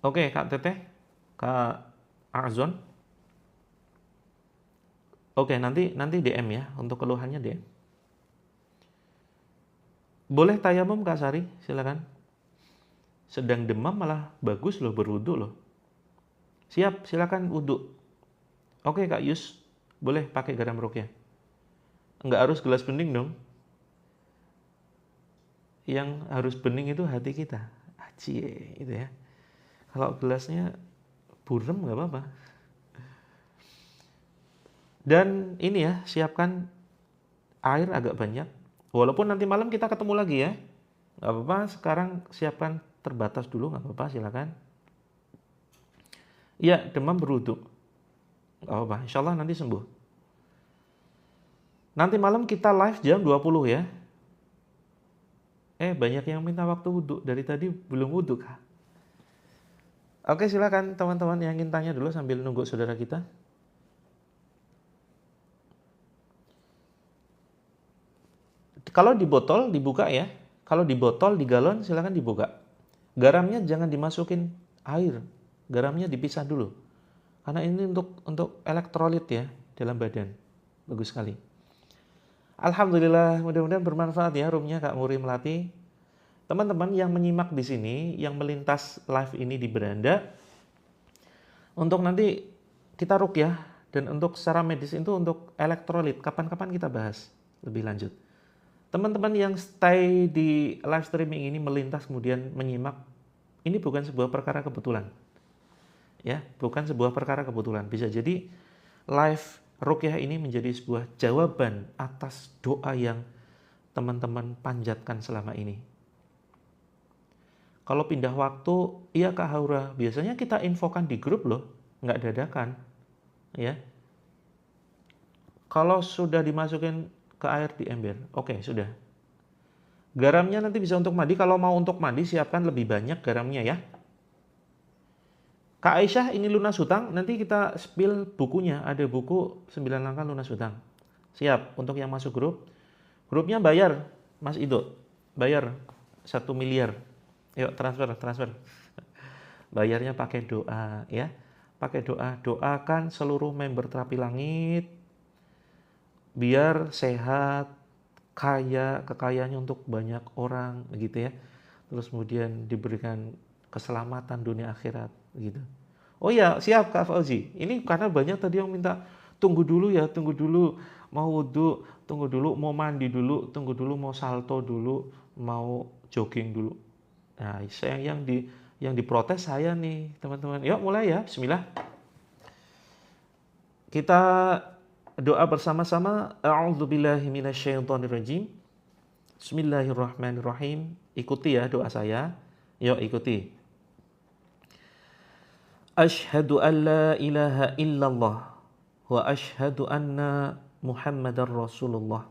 Oke, Kak Teteh, Kak Azon. Oke, nanti DM ya, untuk keluhannya DM. Boleh tayamum Kak Sari, silakan. Sedang demam malah bagus loh, berwudu loh. Siap, silakan wudu. Oke Kak Yus, boleh pakai garam ruqyah. Enggak harus gelas bening dong. Yang harus bening itu hati kita. Acie, itu ya. Kalau gelasnya burem nggak apa-apa. Dan ini ya, siapkan air agak banyak. Walaupun nanti malam kita ketemu lagi ya. Nggak apa-apa, sekarang siapkan terbatas dulu, nggak apa-apa, silakan. Iya, demam berwudu. Nggak apa-apa, insya Allah nanti sembuh. Nanti malam kita live jam 20 ya. Banyak yang minta waktu wudhu. Dari tadi belum wudhu kah? Oke, silakan teman-teman yang ingin tanya dulu sambil nunggu saudara kita. Kalau di botol dibuka ya. Kalau di botol, di galon silakan dibuka. Garamnya jangan dimasukin air. Garamnya dipisah dulu. Karena ini untuk elektrolit ya dalam badan. Bagus sekali. Alhamdulillah, mudah-mudahan bermanfaat ya roomnya Kak Muri Melati. Teman-teman yang menyimak di sini, yang melintas live ini di beranda, untuk nanti kita ruqyah dan untuk secara medis itu untuk elektrolit, kapan-kapan kita bahas lebih lanjut. Teman-teman yang stay di live streaming ini melintas kemudian menyimak, ini bukan sebuah perkara kebetulan. Ya, bukan sebuah perkara kebetulan. Bisa jadi live ruqyah ini menjadi sebuah jawaban atas doa yang teman-teman panjatkan selama ini. Kalau pindah waktu, iya Kak Haura, biasanya kita infokan di grup loh, nggak dadakan. Ya. Kalau sudah dimasukin ke air di ember, oke sudah. Garamnya nanti bisa untuk mandi, kalau mau untuk mandi siapkan lebih banyak garamnya ya. Kak Aisyah, ini lunas hutang, nanti kita spill bukunya, ada buku 9 langkah lunas hutang. Siap, untuk yang masuk grup. Grupnya bayar, Mas Ido, bayar 1 miliar. Yuk transfer. Bayarnya pakai doa ya. Pakai doa, doakan seluruh member Terapi Langit biar sehat, kaya, kekayaannya untuk banyak orang gitu ya. Terus kemudian diberikan keselamatan dunia akhirat gitu. Oh ya, siap Kak Fauzi. Ini karena banyak tadi yang minta tunggu dulu mau wudhu, tunggu dulu mau mandi dulu, tunggu dulu mau salto dulu, mau jogging dulu. Nah, saya yang diprotes saya nih, teman-teman. Yuk mulai ya, bismillah. Kita doa bersama-sama. A'udzubillahi minasyaitonirrajim. Bismillahirrahmanirrahim. Ikuti ya doa saya. Yuk ikuti. Asyhadu an la ilaha illallah wa asyhadu anna Muhammadar Rasulullah.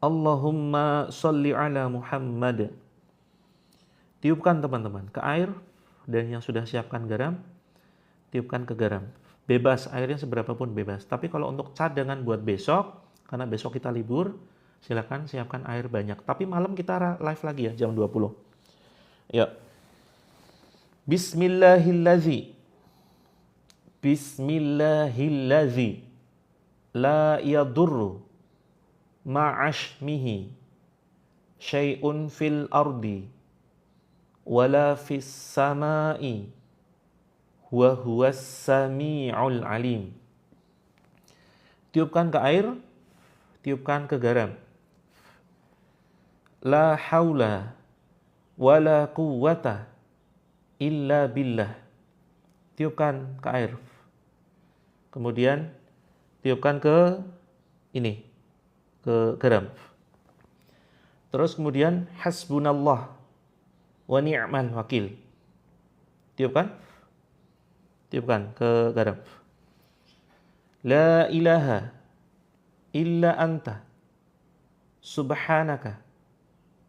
Allahumma salli ala Muhammad. Tiupkan teman-teman ke air dan yang sudah siapkan garam, tiupkan ke garam. Bebas, airnya seberapa pun bebas. Tapi kalau untuk cadangan buat besok, karena besok kita libur, silakan siapkan air banyak. Tapi malam kita live lagi ya, jam 20. Ya. Bismillahilladzi la yadurru ma'ashmihi syai'un fil ardi wala fis sama'i wa huwas sami'ul alim. Tiupkan ke air, tiupkan ke garam. La haula wala quwwata illa billah. Tiupkan ke air. Kemudian tiupkan ke ini, ke garam. Terus kemudian hasbunallah wa ni'mal wakil. Tiupkan ke garam. La ilaha illa anta subhanaka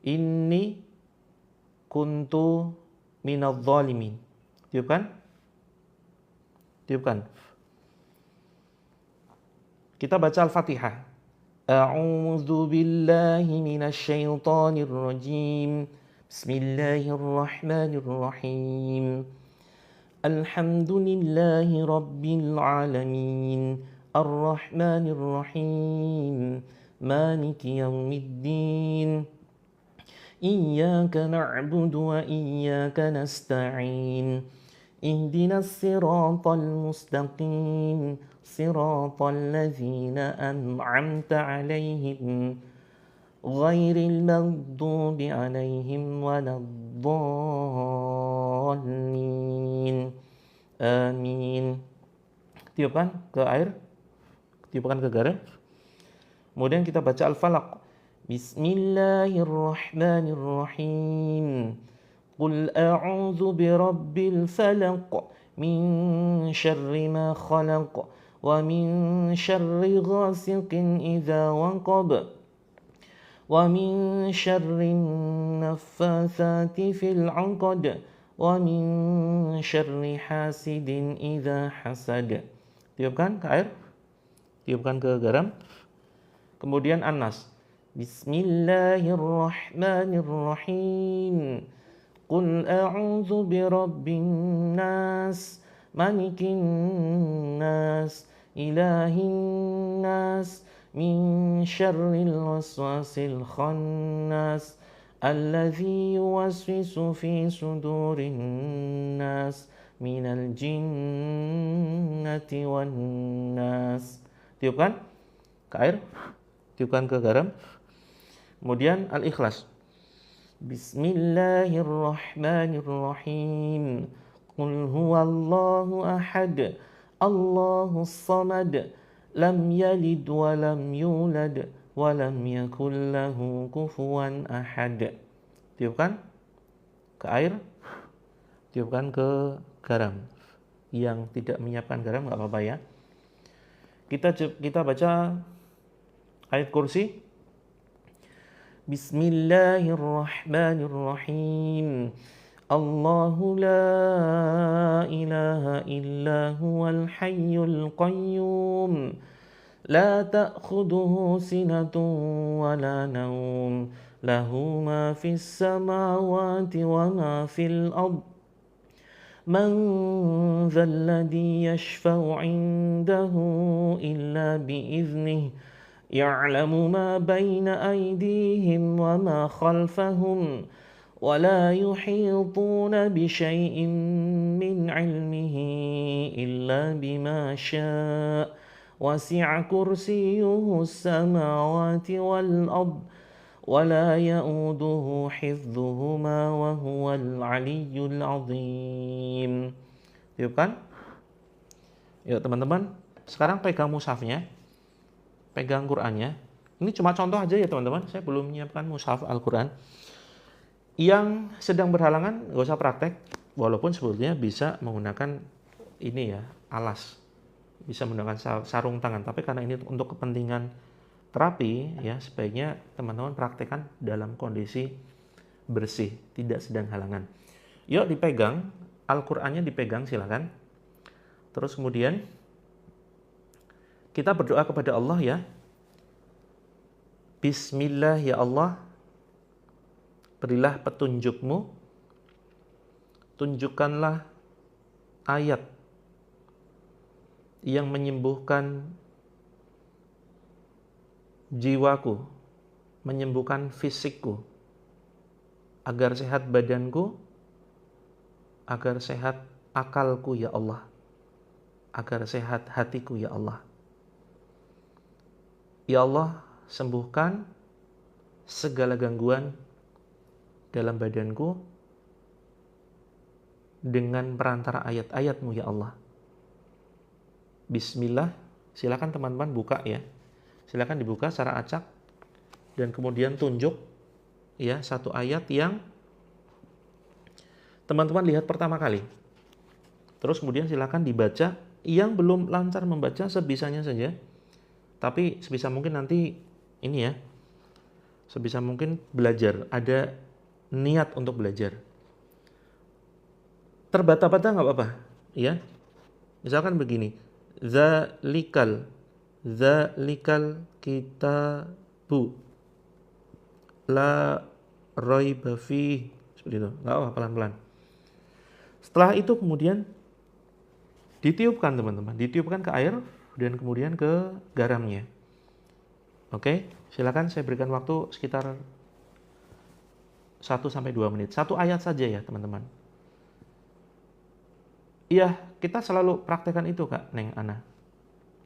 inni kuntu minadh dhalimin. Tiupkan. Kita baca Al-Fatihah. A'udzu billahi minasy syaithanir rajim. Bismillahirrahmanirrahim. Alhamdulillahi rabbil alamin. Ar-Rahmanir Rahim. Maliki yaumiddin. Iyyaka na'budu wa iyyaka nasta'in. Ihdinas siratal mustaqim. Siratal ladzina an'amta 'alaihim ghairil maghdubi 'alaihim waladdallin. Amin. Tiupkan ke air, tiupkan ke garam. Kemudian kita baca Al-Falaq. Bismillahirrahmanirrahim. Qul a'udzu birabbil falaq min syarri ma khalaq wa min syarri ghasiqin idza waqab wa min syarri naffatsati fil 'uqad wa min syarri hasidin idza hasad. Tiupkan ke air, tiupkan ke garam. Kemudian An-Nas. Bismillahirrahmanirrahim. Qul a'udzu birabbin nas, malikin nas, ilahin nas, min syarril waswasil khannas, alladzi yuwaswisu fi sudurin nas, minal jinnati wan nas. Tiupkan ke air, tiupkan ke garam. Kemudian Al-Ikhlas. Bismillahirrahmanirrahim. Qul huwallahu ahad, Allahus samad, lam yalid wa lam yulad wa lam yakul lahu kufuwan ahad. Tiupkan ke air, tiupkan ke garam. Yang tidak menyiapkan garam enggak apa-apa ya. Kita baca ayat kursi. Bismillahirrahmanirrahim. Allahu la ilaha illa huwal hayyul qayyum. La ta'khudhuhu sinatun wa la nawm. Lahu ma fis samawati wa ma fil ard. Man dhal ladzi yashfa'u 'indahu illa bi'iznihi. يعلم ما بين أيديهم وما خلفهم ولا يحيطون بشيء من علمه إلا بما شاء وسع كرسيه السماوات والأرض ولا يؤوده حفظهما وهو العلي العظيم. Tiupkan. Yuk teman-teman, sekarang pegang mushafnya. Pegang Qur'annya. Ini cuma contoh aja ya teman-teman. Saya belum menyiapkan mushaf Al-Quran. Yang sedang berhalangan nggak usah praktek. Walaupun sebetulnya bisa menggunakan ini ya, alas. Bisa menggunakan sarung tangan. Tapi karena ini untuk kepentingan terapi ya, sebaiknya teman-teman praktekkan dalam kondisi bersih, tidak sedang halangan. Yuk dipegang. Al-Qur'annya dipegang silakan. Terus kemudian kita berdoa kepada Allah ya. Bismillah ya Allah, berilah petunjuk-Mu, tunjukkanlah ayat yang menyembuhkan jiwaku, menyembuhkan fisikku, agar sehat badanku, agar sehat akalku ya Allah, agar sehat hatiku ya Allah. Ya Allah, sembuhkan segala gangguan dalam badanku dengan perantara ayat-ayat-Mu ya Allah. Bismillah, silakan teman-teman buka ya. Silakan dibuka secara acak dan kemudian tunjuk ya satu ayat yang teman-teman lihat pertama kali. Terus kemudian silakan dibaca. Yang belum lancar membaca sebisanya saja. Tapi sebisa mungkin nanti ini ya, sebisa mungkin belajar, ada niat untuk belajar. Terbata-bata nggak apa-apa, ya. Misalkan begini, zalikal kitabu la raiba fihi, seperti itu. Nggak apa, pelan-pelan. Setelah itu kemudian ditiupkan teman-teman, ditiupkan ke air dan kemudian ke garamnya. Oke, silakan saya berikan waktu sekitar 1-2 menit. Satu ayat saja ya teman-teman. Iya, kita selalu praktekkan itu Kak Neng Ana.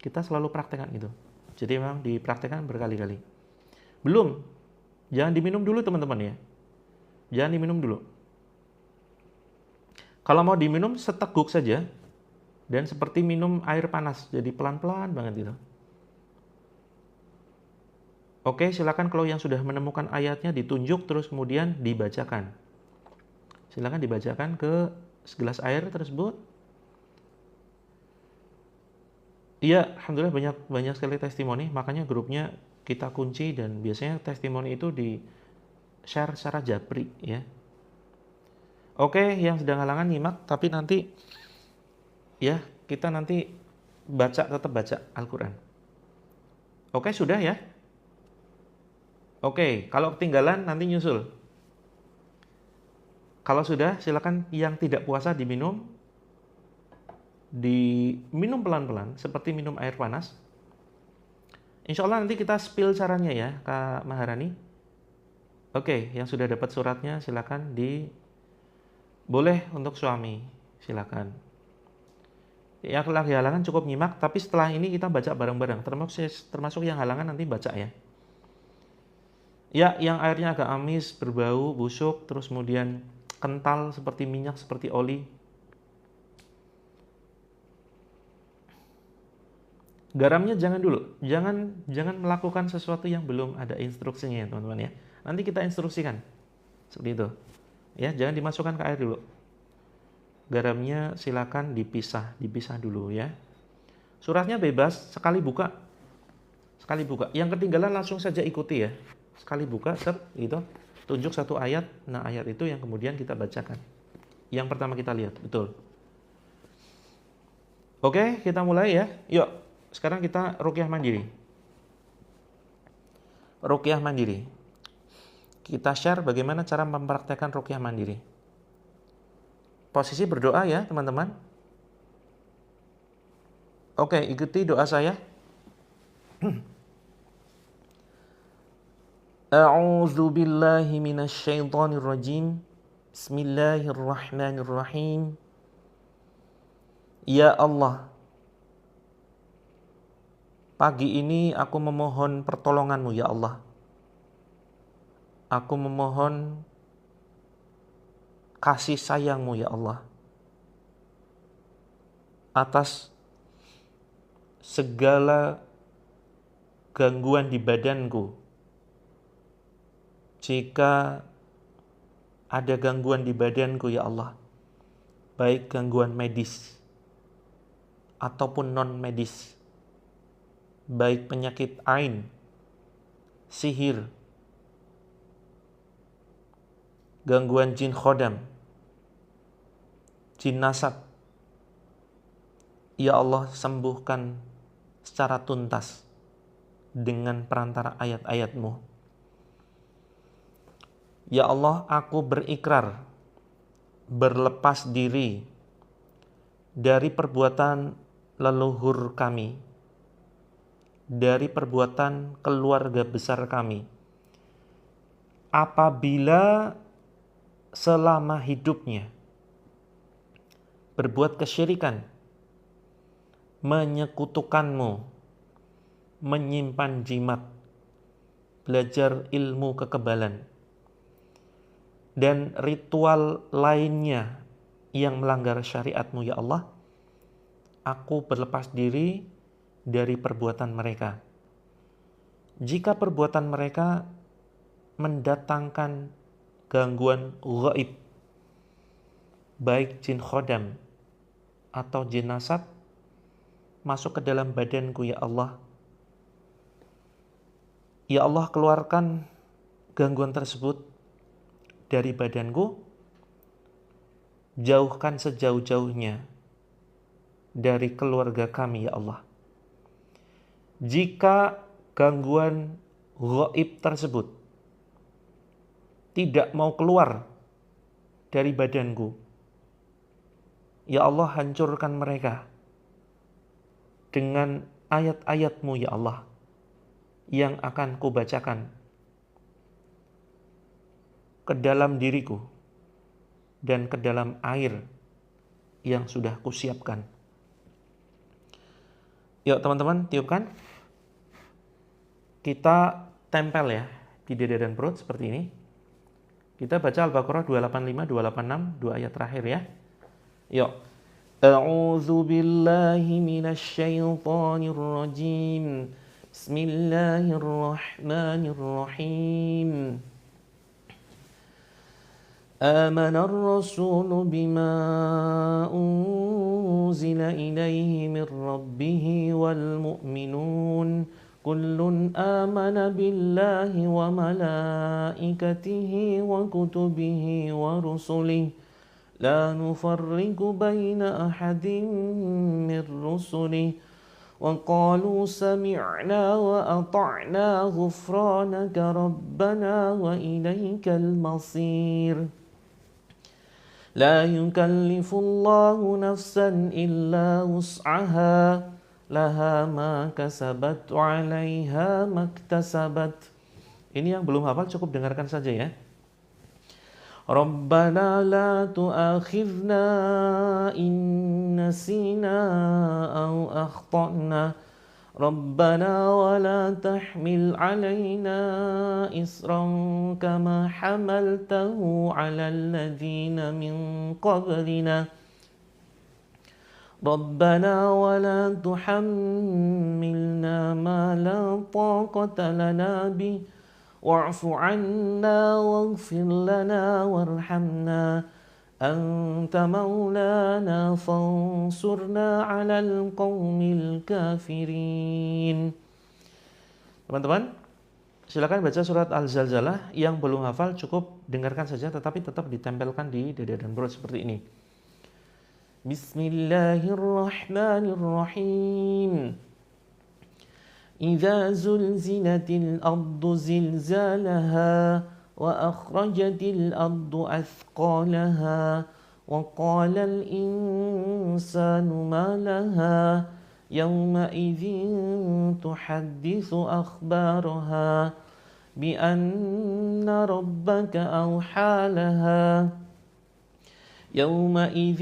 Kita selalu praktekkan itu. Jadi memang dipraktekkan berkali-kali. Belum, jangan diminum dulu teman-teman ya. Jangan diminum dulu. Kalau mau diminum seteguk saja dan seperti minum air panas, jadi pelan-pelan banget gitu. Oke, silakan kalau yang sudah menemukan ayatnya ditunjuk terus kemudian dibacakan. Silakan dibacakan ke segelas air tersebut. Iya, alhamdulillah banyak sekali testimoni, makanya grupnya kita kunci dan biasanya testimoni itu di share secara japri ya. Oke, yang sedang halangan nyimak, tapi nanti ya kita nanti tetap baca Al-Quran. Oke, sudah ya. Oke, kalau ketinggalan nanti nyusul. Kalau sudah, silakan yang tidak puasa diminum pelan-pelan seperti minum air panas. Insya Allah nanti kita spill caranya ya Kak Maharani. Oke, yang sudah dapat suratnya silakan boleh untuk suami, silakan. Yang lagi halangan cukup nyimak, tapi setelah ini kita baca bareng-bareng, termasuk yang halangan nanti baca ya. Ya, yang airnya agak amis, berbau, busuk, terus kemudian kental seperti minyak, seperti oli. Garamnya jangan dulu, jangan melakukan sesuatu yang belum ada instruksinya ya teman-teman ya. Nanti kita instruksikan, seperti itu. Ya, jangan dimasukkan ke air dulu. Garamnya silakan dipisah dulu ya. Suratnya bebas, sekali buka. Yang ketinggalan langsung saja ikuti ya. Sekali buka, gitu. Tunjuk satu ayat, nah ayat itu yang kemudian kita bacakan. Yang pertama kita lihat, betul. Oke, kita mulai ya. Yuk, sekarang kita ruqyah mandiri. Ruqyah mandiri. Kita share bagaimana cara mempraktekkan ruqyah mandiri. Posisi berdoa ya, teman-teman. Oke, ikuti doa saya. A'udzu billahi minasy syaithanir rajim. Bismillahirrahmanirrahim. Ya Allah, pagi ini aku memohon pertolongan-Mu ya Allah. Aku memohon kasih sayang-Mu ya Allah atas segala gangguan di badanku. Jika ada gangguan di badanku ya Allah, baik gangguan medis ataupun non medis, baik penyakit ain, sihir, gangguan jin khodam, jin nasab, ya Allah sembuhkan secara tuntas dengan perantara ayat-ayat-Mu. Ya Allah, aku berikrar berlepas diri dari perbuatan leluhur kami, dari perbuatan keluarga besar kami, apabila selama hidupnya berbuat kesyirikan, menyekutukanmu, menyimpan jimat, belajar ilmu kekebalan, dan ritual lainnya yang melanggar syariatmu ya Allah, aku berlepas diri dari perbuatan mereka. Jika perbuatan mereka mendatangkan gangguan gaib, baik jin khodam atau jin nasab, masuk ke dalam badanku ya Allah. Ya Allah, keluarkan gangguan tersebut dari badanku, jauhkan sejauh-jauhnya dari keluarga kami ya Allah. Jika gangguan gaib tersebut tidak mau keluar dari badanku, ya Allah, hancurkan mereka dengan ayat-ayat-Mu ya Allah yang akan kubacakan ke dalam diriku dan ke dalam air yang sudah kusiapkan. Yuk teman-teman, tiupkan. Kita tempel ya di dada dan perut seperti ini. Kita baca Al-Baqarah 285, 286, dua ayat terakhir ya. Yuk. A'udzu billahi minasy syaithanir rajim. Bismillahirrahmanirrahim. Amanar rasulu bima unzila ilaihi min rabbih wal mu'minun. Kullun amana billahi wa malaikatihi wa kutubihi wa rusulihi la nufarriqu baina ahadin min rusulihi wa qalu sami'na wa ata'na ghufranaka rabbana wa ilaikal masir. La yukallifullahu nafsan illa wus'aha laha ma kasabat wa 'alaiha maktasabat. Ini yang belum hafal cukup dengarkan saja ya. Rabbana la tu'akhidna in nasina aw akhtana. Rabbana wa la tahmil 'alaina isran kama hamaltahu 'alal ladzina min qablina. Rabbana wa la tuhammilna ma la taqata lana bih wa'fu 'anna waghfir lana warhamna anta maulana fansurna 'alal qaumil kafirin. Teman-teman, silakan baca surat Al-Zalzalah. Yang belum hafal cukup dengarkan saja, tetapi tetap ditempelkan di dada dan perut seperti ini. Bismillahirrahmanirrahim. Idza zulzilatil ardu zilzalaha wa akhrajatil ardu athqalaha wa qala al insanu ma laha yawma idzin tuhadditsu akhbaraha bi anna rabbaka awhalaha. يومئذ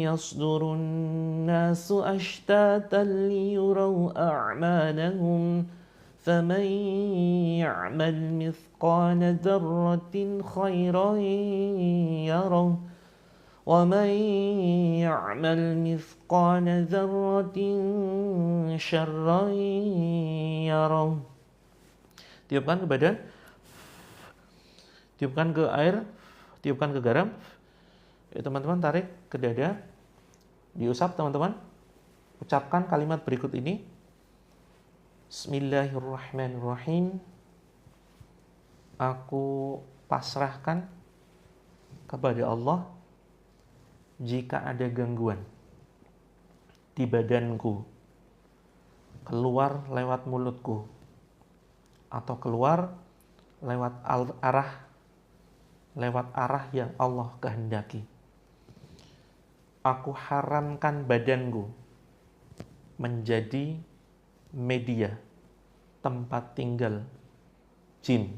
يصدر الناس أشتاتا ليروا أعمالهم فمن يعمل مثقال ذرة خيرا يره ومن يعمل مثقال ذرة شرا يره. Tiupkan ke badan, tiupkan ke air, tiupkan ke garam. Ya, teman-teman tarik ke dada, diusap teman-teman. Ucapkan kalimat berikut ini. Bismillahirrahmanirrahim. Aku pasrahkan kepada Allah jika ada gangguan di badanku, keluar lewat mulutku, atau keluar lewat arah yang Allah kehendaki. Aku haramkan badanku menjadi media tempat tinggal jin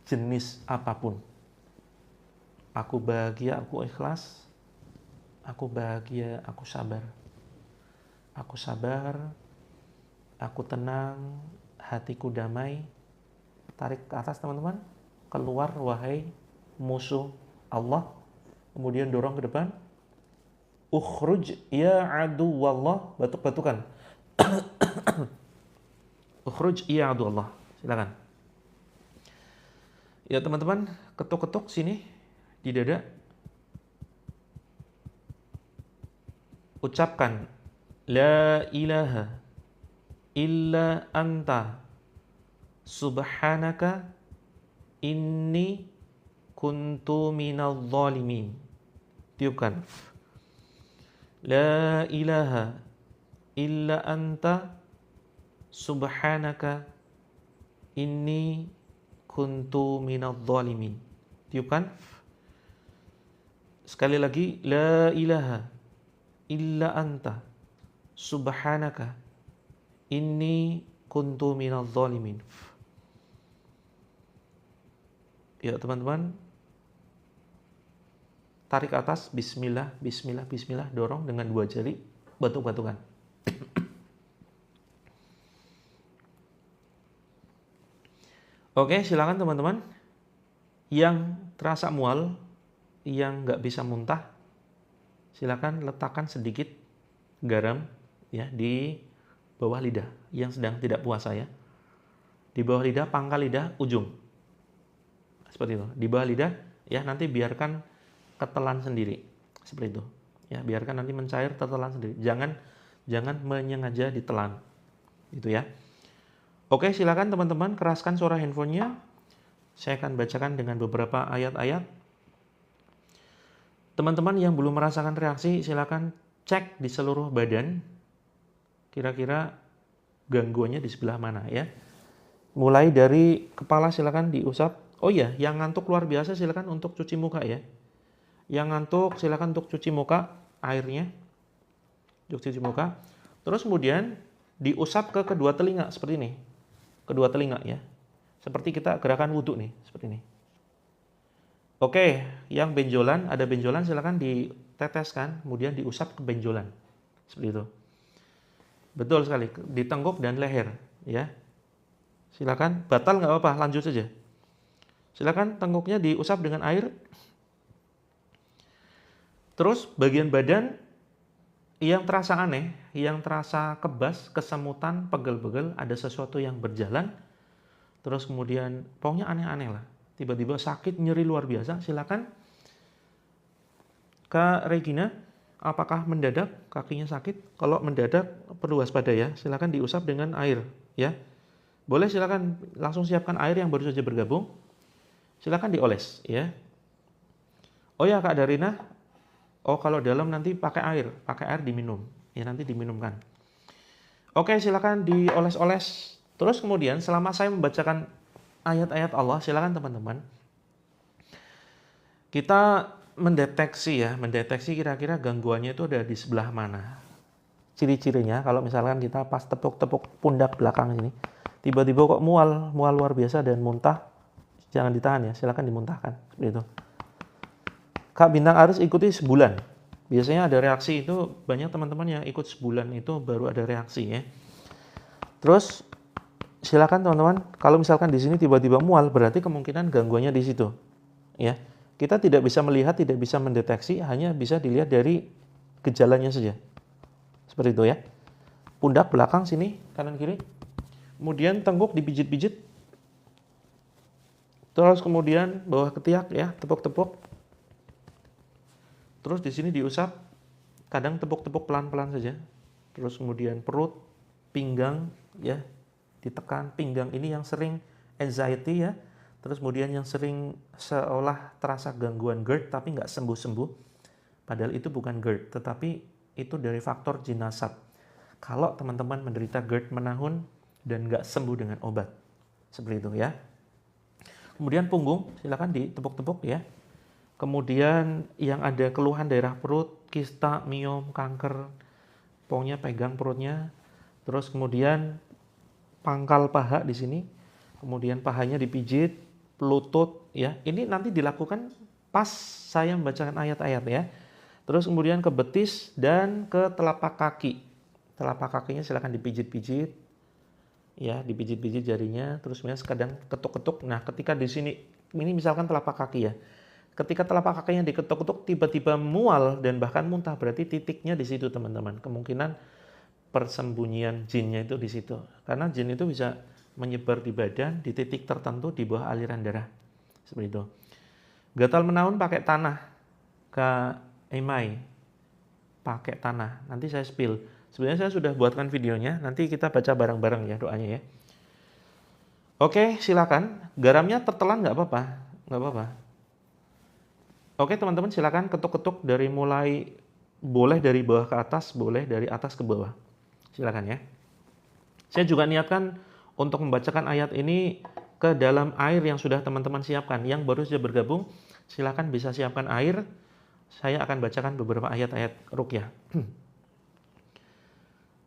jenis apapun. Aku bahagia, aku ikhlas aku bahagia, aku sabar. Aku sabar, aku tenang, hatiku damai. Tarik ke atas teman-teman. Keluar wahai musuh Allah. Kemudian dorong ke depan. Ukhruj ya aduwallah. Batuk-batukan. Ukhruj ya aduwallah. Silakan. Ya teman-teman, ketuk-ketuk sini di dada. Ucapkan la ilaha illa anta subhanaka inni kuntu minadh dhalimin. Tiupkan. La ilaha illa anta subhanaka inni kuntu minadh dhalimin. Tiupkan. Sekali lagi, la ilaha illa anta subhanaka inni kuntu minadh dhalimin. Ya teman-teman, tarik atas, bismillah, bismillah, bismillah, dorong dengan 2 jari, batuk-batukan. Oke, silakan teman-teman. Yang terasa mual, yang nggak bisa muntah, silakan letakkan sedikit garam ya di bawah lidah yang sedang tidak puasa ya. Di bawah lidah, pangkal lidah, ujung. Seperti itu. Di bawah lidah ya, nanti biarkan ketelan sendiri. Seperti itu. Ya, biarkan nanti mencair, tertelan sendiri. Jangan menyengaja ditelan. Itu ya. Oke, silakan teman-teman keraskan suara handphonenya. Saya akan bacakan dengan beberapa ayat-ayat. Teman-teman yang belum merasakan reaksi, silakan cek di seluruh badan. Kira-kira gangguannya di sebelah mana ya. Mulai dari kepala silakan diusap. Oh iya, yang ngantuk luar biasa silakan untuk cuci muka ya. Yang ngantuk silakan untuk cuci muka airnya. Untuk cuci muka. Terus kemudian diusap ke kedua telinga seperti ini. Kedua telinga ya. Seperti kita gerakan wudhu nih, seperti ini. Oke, yang benjolan, ada benjolan silakan diteteskan, kemudian diusap ke benjolan. Seperti itu. Betul sekali, di tengkuk dan leher ya. Silakan, batal nggak apa-apa, lanjut saja. Silakan tengkuknya diusap dengan air. Terus bagian badan yang terasa aneh, yang terasa kebas, kesemutan, pegel-pegel, ada sesuatu yang berjalan. Terus kemudian pokoknya aneh-aneh lah. Tiba-tiba sakit, nyeri luar biasa. Silakan Kak Regina, apakah mendadak kakinya sakit? Kalau mendadak perlu waspada ya. Silakan diusap dengan air ya. Boleh silakan langsung siapkan air yang baru saja bergabung. Silakan dioles ya. Oh ya Kak Darina, oh kalau dalam nanti pakai air diminum. Ya nanti diminumkan. Oke, silakan dioles-oles. Terus kemudian selama saya membacakan ayat-ayat Allah, silakan teman-teman. Kita mendeteksi kira-kira gangguannya itu ada di sebelah mana. Ciri-cirinya kalau misalkan kita pas tepuk-tepuk pundak belakang ini, tiba-tiba kok mual luar biasa dan muntah, jangan ditahan ya, silakan dimuntahkan. Seperti itu. Kak Bintang Aris ikuti sebulan. Biasanya ada reaksi itu, banyak teman-teman yang ikut sebulan itu baru ada reaksi ya. Terus silakan teman-teman, kalau misalkan di sini tiba-tiba mual, berarti kemungkinan gangguannya di situ. Ya. Kita tidak bisa melihat, tidak bisa mendeteksi, hanya bisa dilihat dari gejalanya saja. Seperti itu ya. Pundak belakang sini, kanan kiri. Kemudian tengkuk dipijit-pijit. Terus kemudian bawah ketiak ya, tepuk-tepuk. Terus di sini diusap, kadang tepuk-tepuk pelan-pelan saja. Terus kemudian perut, pinggang ya, ditekan pinggang ini yang sering anxiety ya. Terus kemudian yang sering seolah terasa gangguan GERD tapi nggak sembuh-sembuh. Padahal itu bukan GERD, tetapi itu dari faktor jinasab. Kalau teman-teman menderita GERD menahun dan nggak sembuh dengan obat. Seperti itu ya. Kemudian punggung, silakan ditepuk-tepuk ya. Kemudian yang ada keluhan daerah perut, kista, miom, kanker, pokoknya pegang perutnya. Terus kemudian pangkal paha di sini. Kemudian pahanya dipijit, lutut ya. Ini nanti dilakukan pas saya membacakan ayat-ayat ya. Terus kemudian ke betis dan ke telapak kaki. Telapak kakinya silakan dipijit-pijit, ya, dipijit-pijit jarinya. Terus kemudian sekadang ketuk-ketuk. Nah, ketika di sini, ini misalkan telapak kaki ya. Ketika telapak kakinya diketuk-ketuk tiba-tiba mual dan bahkan muntah, berarti titiknya di situ teman-teman. Kemungkinan persembunyian jinnya itu di situ. Karena jin itu bisa menyebar di badan di titik tertentu di bawah aliran darah. Seperti itu. Gatal menaun pakai tanah. Kak Emai, pakai tanah. Nanti saya spill. Sebenarnya saya sudah buatkan videonya. Nanti kita baca bareng-bareng ya doanya ya. Oke, silakan. Garamnya tertelan nggak apa-apa. Nggak apa-apa. Oke teman-teman, silakan ketuk-ketuk dari mulai, boleh dari bawah ke atas, boleh dari atas ke bawah. Silakan ya. Saya juga niatkan untuk membacakan ayat ini ke dalam air yang sudah teman-teman siapkan. Yang baru saja bergabung, silakan bisa siapkan air. Saya akan bacakan beberapa ayat-ayat ruqyah.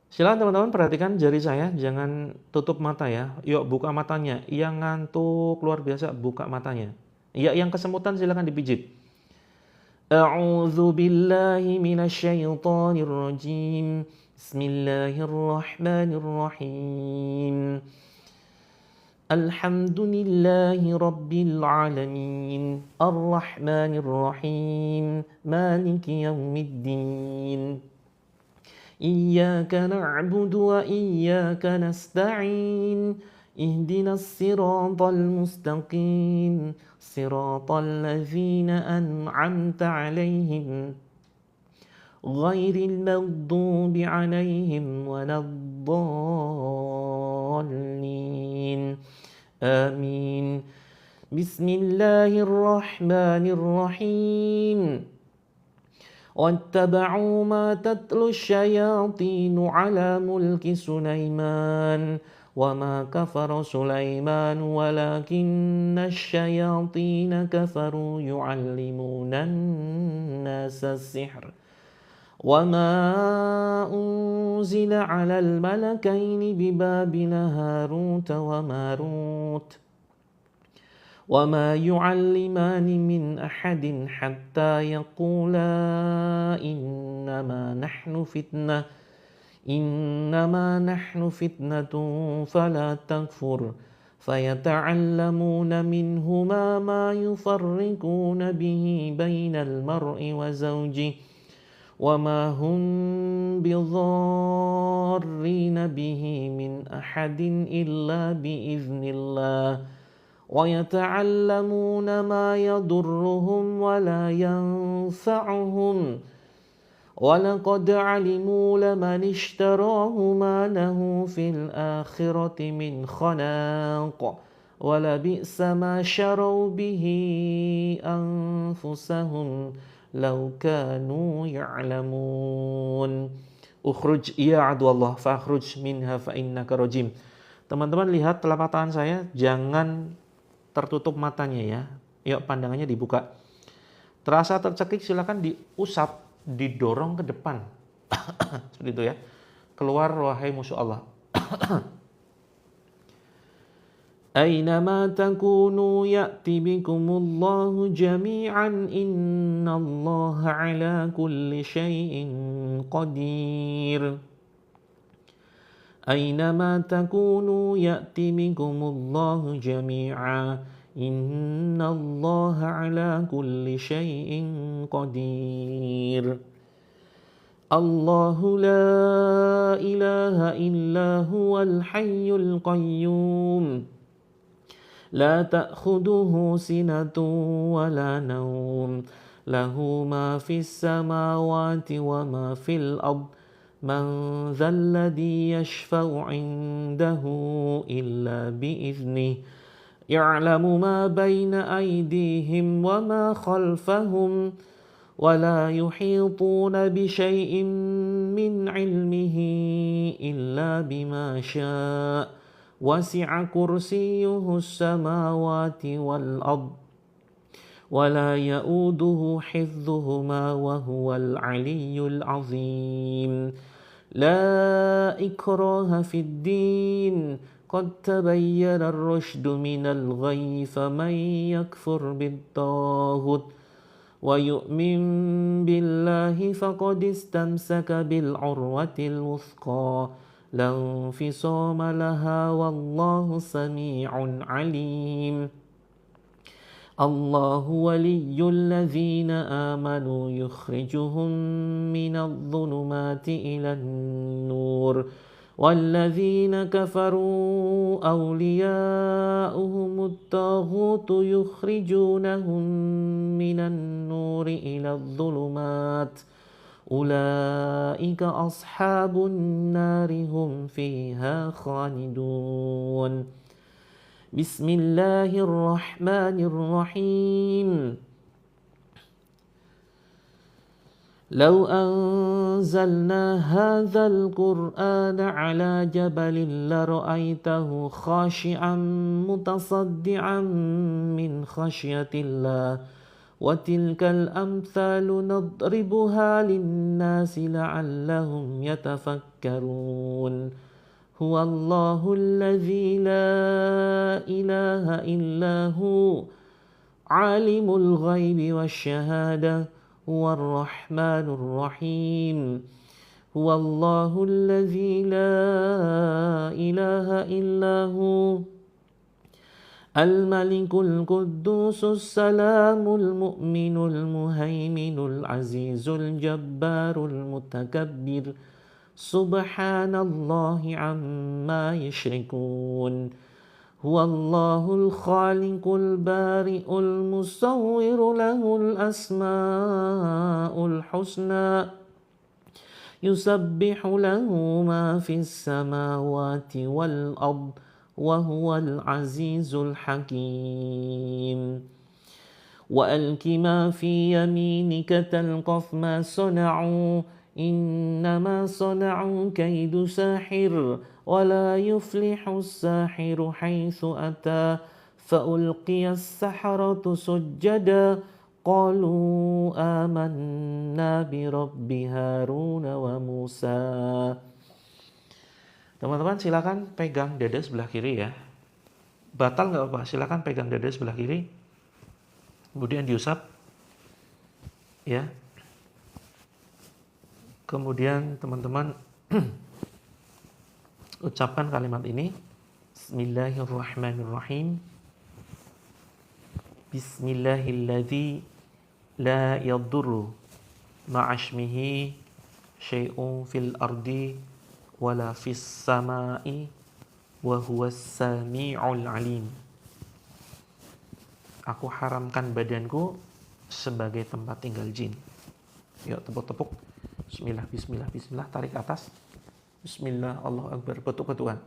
Silakan teman-teman perhatikan jari saya, jangan tutup mata ya. Yuk buka matanya. Yang ngantuk luar biasa buka matanya. Ya, yang kesemutan silakan dipijit. A'udzu billahi minasyaitonir rajim. Bismillahirrahmanirrahim. Alhamdulillahi rabbil alamin. Ar-Rahmanir-Rahim. Maliki yaumiddin. Iyyaka na'budu wa iyyaka nasta'in. Ihdinas siratal mustaqim. Siratal ladzina an'amta 'alaihim. Ghairil maghdubi 'alaihim waladdallin. Amin. Bismillahirrahmanirrahim. واتبعوا ما تتلو الشياطين على ملك سليمان وما كفر سليمان ولكن الشياطين كفروا يعلمون الناس السحر وما أنزل على الملكين ببابل هاروت وماروت وما يعلمان من أحد حتى يقولا إنما نحن فتنة فلا تكفر فيتعلمون منهما ما يفرقون به بين المرء وزوجه وما هم بضارين به من أحد إلا بإذن الله ويتعلمون ما يضرهم ولا ينفعهم ولقد علموا لمن اشتراه ما له في الآخرة من خلاق ولبئس ما شروا به أنفسهم لو كانوا يعلمون ukhruj ya adwallah fakhruj minha fa innaka rajim. Teman-teman lihat telapak tangan saya, jangan tertutup matanya ya. Yuk pandangannya dibuka. Terasa tercekik silakan diusap, didorong ke depan. Seperti itu ya. Keluar wahai musuh Allah. Aynama takunu ya'ti bikumullahu jami'an innallaha ala kulli syai'in qadir. أينما تكونوا يأتي بكم الله جميعا إن الله على كل شيء قدير الله لا إله إلا هو الحي القيوم لا تأخذه سنة ولا نوم له ما في السماوات وما في الأرض من ذا الذي يشفع عنده إلا بإذنه يعلم ما بين أيديهم وما خلفهم ولا يحيطون بشيء من علمه إلا بما شاء وسع كرسيه السماوات والأرض ولا يؤوده حفظهما وهو العلي العظيم لا إكراه في الدين قد تبين الرشد من الغي فمن يكفر بالطاغوت ويؤمن بالله فقد استمسك بالعروة الوثقى لا انفصام لها والله سميع عليم الله ولي الذين آمنوا يخرجهم من الظلمات إلى النور والذين كفروا أولياؤهم الطاغوت يخرجونهم من النور إلى الظلمات أولئك أصحاب النار هم فيها خالدون بسم الله الرحمن الرحيم لو أنزلنا هذا القرآن على جبل لرأيته خاشعا متصدعا من خشية الله وتلك الأمثال نضربها للناس لعلهم يتفكرون هو الله الذي لا إله إلا هو عالم الغيب والشهادة هو الرحمن الرحيم هو الله الذي لا إله إلا هو الملك القدوس السلام المؤمن المهيمن العزيز الجبار المتكبر سبحان الله عما يشركون هو الله الخالق البارئ المصور له الأسماء الحسنى يسبح له ما في السماوات والأرض وهو العزيز الحكيم وألق ما في يمينك تلقف ما صنعوا إنما صنعوا كيد ساحر ولا يفلح الساحر حيث أتى فألقي السحرة سجدا قالوا آمنا برب هارون وموسى. Teman-teman silakan pegang dada sebelah kiri ya. Batal nggak apa-apa, silakan pegang dada sebelah kiri. Kemudian diusap ya. Kemudian teman-teman ucapkan kalimat ini. Bismillahirrahmanirrahim. Bismillahilladzi la yadurru ma'asmihi syai'un fil ardi wala fis sama'i wa huwas sami'ul alim. Aku haramkan badanku sebagai tempat tinggal jin. Yuk tepuk-tepuk. Bismillah, bismillah, bismillah. Tarik atas. Bismillah, Allahu Akbar. Betuk-betukan.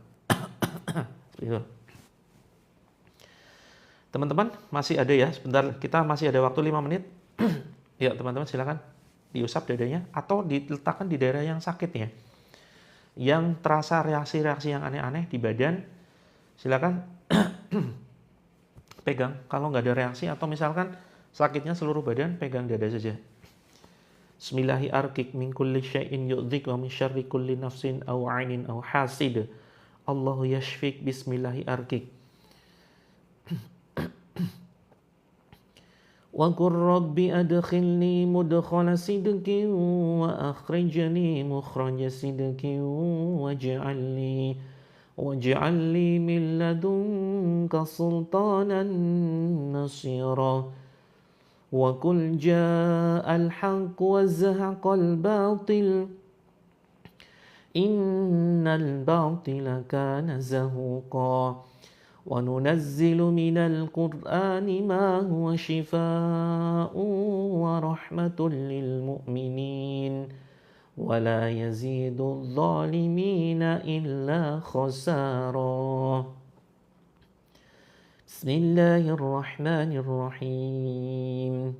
Teman-teman masih ada ya. Sebentar, kita masih ada waktu 5 menit. Yuk teman-teman silakan diusap dadanya atau diletakkan di daerah yang sakit ya. Yang terasa reaksi-reaksi yang aneh-aneh di badan, silakan pegang. Kalau nggak ada reaksi atau misalkan sakitnya seluruh badan, pegang dada saja. Bismillahi arkik min kulli syai'in yu'dhik wa min syarri kulli nafsin aw 'ainin aw hasid. Allahu yashfik bismillahi arkik. Wa qur rabbi adkhilni mudkhala sidqin wa akhrijni mukhraja sidqin waj'alni min ladunka sultanan nasira wa qul ja'al haqq wa zahaqal batil innal batila kana zahuqa وننزل من القرآن ما هو شفاء ورحمة للمؤمنين ولا يزيد الظالمين إلا خسارا بسم الله الرحمن الرحيم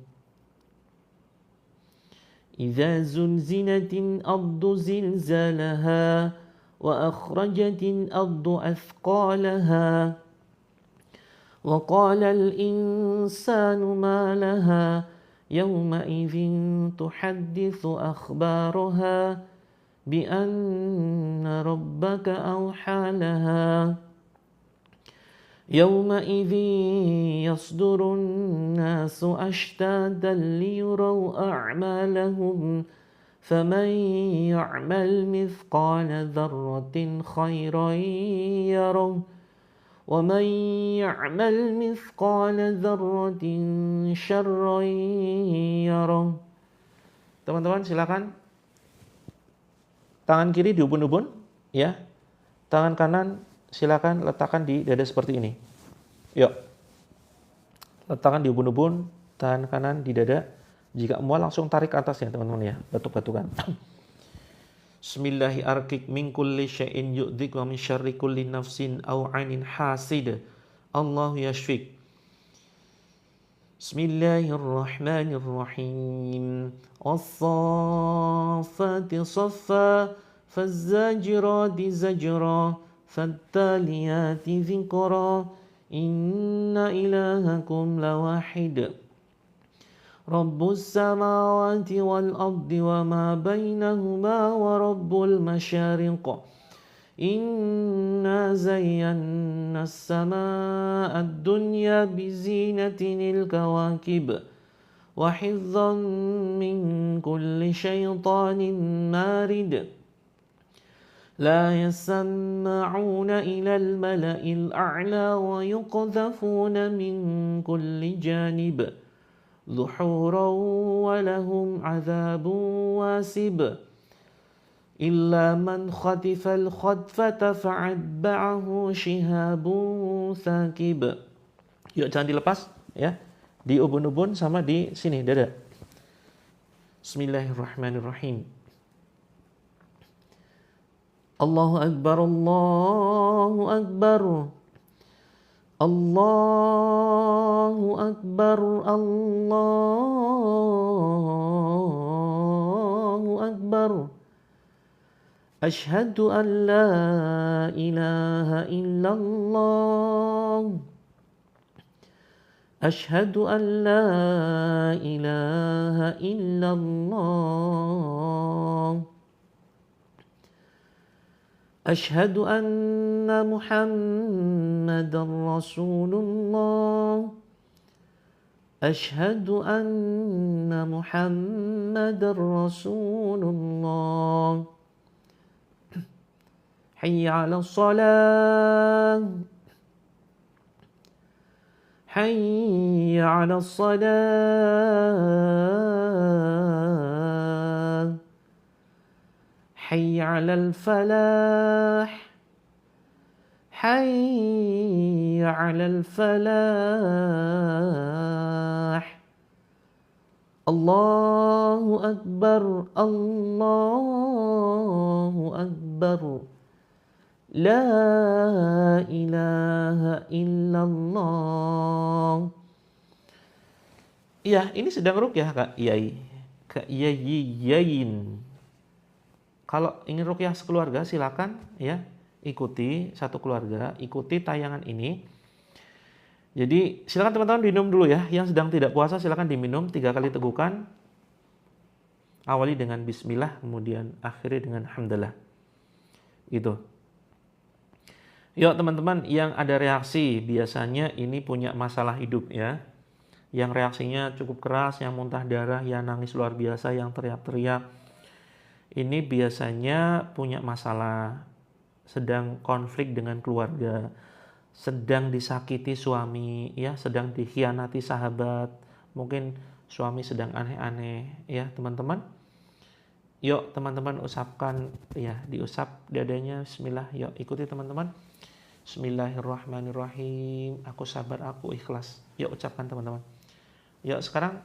إذا زلزلت الأرض زلزالها وأخرجت الأرض أثقالها وقال الإنسان ما لها يومئذ تحدث أخبارها بأن ربك أوحى لها يومئذ يصدر الناس أشتاتا ليروا أعمالهم فمن يعمل مثقال ذرة خيرا يره ومن يعمل مثقال ذرة شرا يره. Teman-teman silakan tangan kiri di ubun-ubun, ya. Tangan kanan silakan letakkan di dada seperti ini. Yuk. Letakkan di ubun-ubun, tangan kanan di dada. Jika mual langsung tarik ke atas ya, teman-teman ya. Batuk-batukan. Bismillahi arkik min kulli syai'in yu'dhik wa min syarri kulli nafsin aw 'ainin hasid. Allahu yashfik. Bismillahirrahmanirrahim. As-saffati saffa, faz-zajirati zajra, fattaliyati dhikra. Inna ilahakum lawahid. Rabbus samawati wal ardi wa ma bainahuma wa rabbul masyariq. Inna zayyana as-samaa'a ad-dunya bizinatinil kawakib wa hifdhan min kulli syaitanin marid. La yasma'una ila al-mala'il a'la wa yuqdhafuna min kulli janib ظهورا ولهم عذاب واسب إلا من خطف الخطفة فأتبعه شهاب ثاقب. Yuk jangan dilepas ya. Di ubun-ubun sama di sini dada. Bismillahirrahmanirrahim. Allahu akbar, Allahu akbar. Allahu akbar, Allahu akbar. Ashhadu an la ilaha illallah. Ashhadu an la ilaha illallah. أشهد أن محمدًا رسول الله. أشهد أن محمدًا رسول الله. حي على الصلاة. حي على الصلاة. حي على الفلاح. حي على الفلاح. الله أكبر، الله أكبر. لا إله إلا الله. Ya, ini sedang rukyah Kak Yai. Kak Yayin. Kalau ingin rukyah sekeluarga silakan ya, ikuti satu keluarga, ikuti tayangan ini. Jadi silakan teman-teman minum dulu ya. Yang sedang tidak puasa silakan diminum 3 kali tegukan. Awali dengan bismillah, kemudian akhiri dengan hamdalah. Itu. Yuk teman-teman yang ada reaksi, biasanya ini punya masalah hidup ya. Yang reaksinya cukup keras, yang muntah darah, yang nangis luar biasa, yang teriak-teriak. Ini biasanya punya masalah, sedang konflik dengan keluarga, sedang disakiti suami, ya, sedang dikhianati sahabat, mungkin suami sedang aneh-aneh, ya teman-teman. Yuk teman-teman usapkan, ya diusap dadanya, bismillah, yuk ikuti teman-teman. Bismillahirrahmanirrahim, aku sabar, aku ikhlas. Yuk ucapkan teman-teman. Yuk sekarang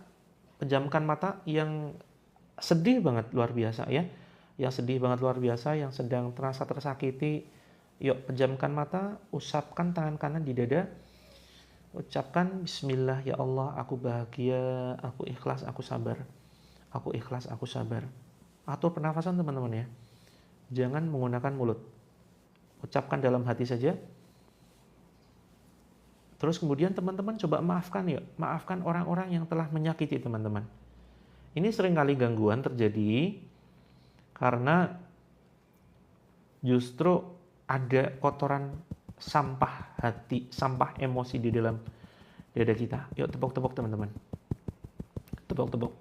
pejamkan mata yang sedih banget luar biasa ya, yang sedih banget luar biasa, yang sedang terasa tersakiti. Yuk pejamkan mata, usapkan tangan kanan di dada, ucapkan bismillah, ya Allah aku bahagia, aku ikhlas, aku sabar, aku ikhlas, aku sabar. Atur pernafasan teman-teman ya, jangan menggunakan mulut, ucapkan dalam hati saja. Terus kemudian teman-teman coba maafkan ya, maafkan orang-orang yang telah menyakiti teman-teman. Ini seringkali gangguan terjadi karena justru ada kotoran sampah hati, sampah emosi di dalam dada kita. Yuk tepuk-tepuk teman-teman. Tepuk-tepuk.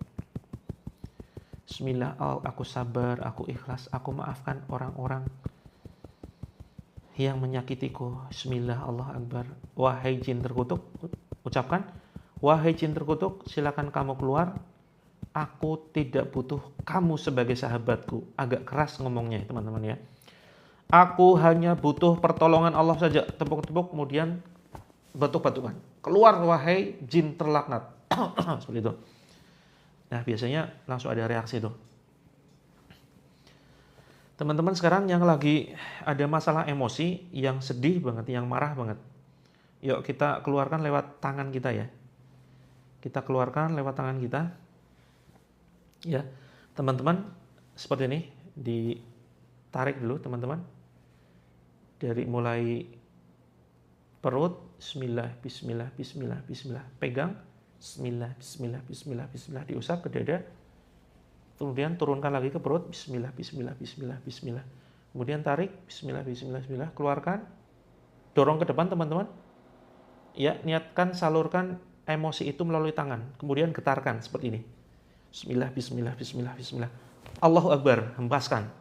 Bismillah, aku sabar, aku ikhlas, aku maafkan orang-orang yang menyakitiku. Bismillah, Allah Akbar. Wahai jin terkutuk, ucapkan, wahai jin terkutuk, silakan kamu keluar. Aku tidak butuh kamu sebagai sahabatku. Agak keras ngomongnya teman-teman ya. Aku hanya butuh pertolongan Allah saja. Tepuk-tepuk, kemudian batuk-batukan. Keluar wahai jin terlaknat. Seperti itu. Nah biasanya langsung ada reaksi tuh. Teman-teman sekarang yang lagi ada masalah emosi, yang sedih banget, yang marah banget. Yuk kita keluarkan lewat tangan kita ya. Kita keluarkan lewat tangan kita. Ya, teman-teman seperti ini, ditarik dulu teman-teman. Dari mulai perut, bismillah, bismillah, bismillah, bismillah. Pegang, bismillah, bismillah, bismillah, bismillah. Diusap ke dada. Kemudian turunkan lagi ke perut, bismillah, bismillah, bismillah, bismillah. Kemudian tarik, bismillah, bismillah, bismillah. Keluarkan, dorong ke depan teman-teman. Ya, niatkan salurkan emosi itu melalui tangan. Kemudian getarkan seperti ini. Bismillah, bismillah, bismillah, bismillah. Allahu Akbar, hempaskan.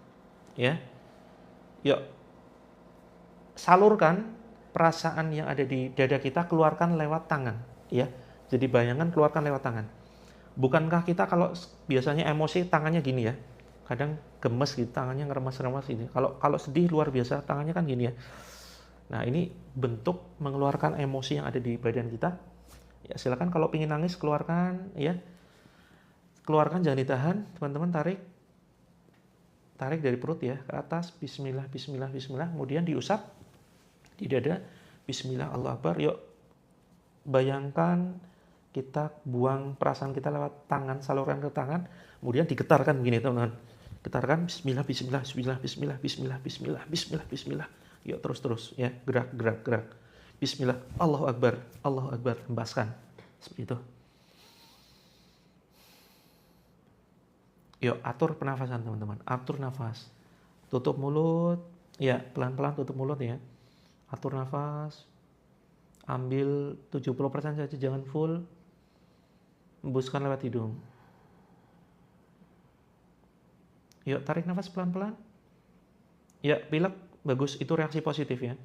Ya. Yuk. Salurkan perasaan yang ada di dada kita, keluarkan lewat tangan, ya. Jadi bayangan keluarkan lewat tangan. Bukankah kita kalau biasanya emosi tangannya gini ya. Kadang gemes gitu, tangannya ngeremas-remas ini. Kalau sedih luar biasa, tangannya kan gini ya. Nah, ini bentuk mengeluarkan emosi yang ada di badan kita. Ya, silakan kalau ingin nangis keluarkan ya. Keluarkan, jangan ditahan, teman-teman, tarik. Tarik dari perut ya, ke atas. Bismillah, bismillah, bismillah. Kemudian diusap di dada. Bismillah, Allah Akbar. Yuk, bayangkan kita buang perasaan kita lewat tangan, salurkan ke tangan. Kemudian digetarkan begini, teman-teman. Getarkan, bismillah, bismillah, bismillah, bismillah, bismillah, bismillah, bismillah, bismillah. Yuk, terus-terus ya, gerak, gerak, gerak. Bismillah, Allahu Akbar, Allahu Akbar. Hembaskan. Seperti itu. Yuk, atur pernafasan teman-teman. Atur nafas. Tutup mulut. Ya, pelan-pelan tutup mulut ya. Atur nafas. Ambil 70% saja, jangan full. Hembuskan lewat hidung. Yuk, tarik nafas pelan-pelan. Ya, pilek. Bagus, itu reaksi positif ya.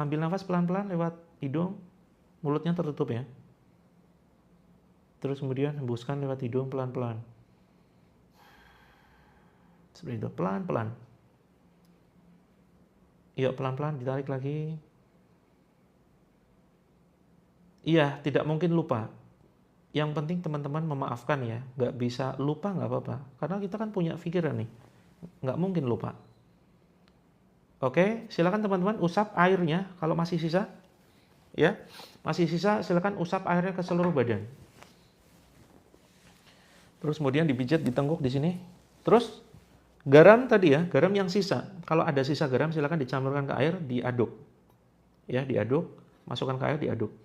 Ambil nafas pelan-pelan lewat hidung. Mulutnya tertutup ya. Terus kemudian hembuskan lewat hidung pelan-pelan. Seperti itu, pelan-pelan. Yuk, pelan-pelan ditarik lagi. Iya, tidak mungkin lupa. Yang penting teman-teman memaafkan ya. Nggak bisa lupa nggak apa-apa. Karena kita kan punya pikiran nih. Nggak mungkin lupa. Oke, silakan teman-teman usap airnya kalau masih sisa. Ya, masih sisa silakan usap airnya ke seluruh badan. Terus kemudian dipijat, ditengguk di sini. Terus garam tadi ya, garam yang sisa. Kalau ada sisa garam silakan dicampurkan ke air, diaduk. Ya, diaduk, masukkan ke air, diaduk.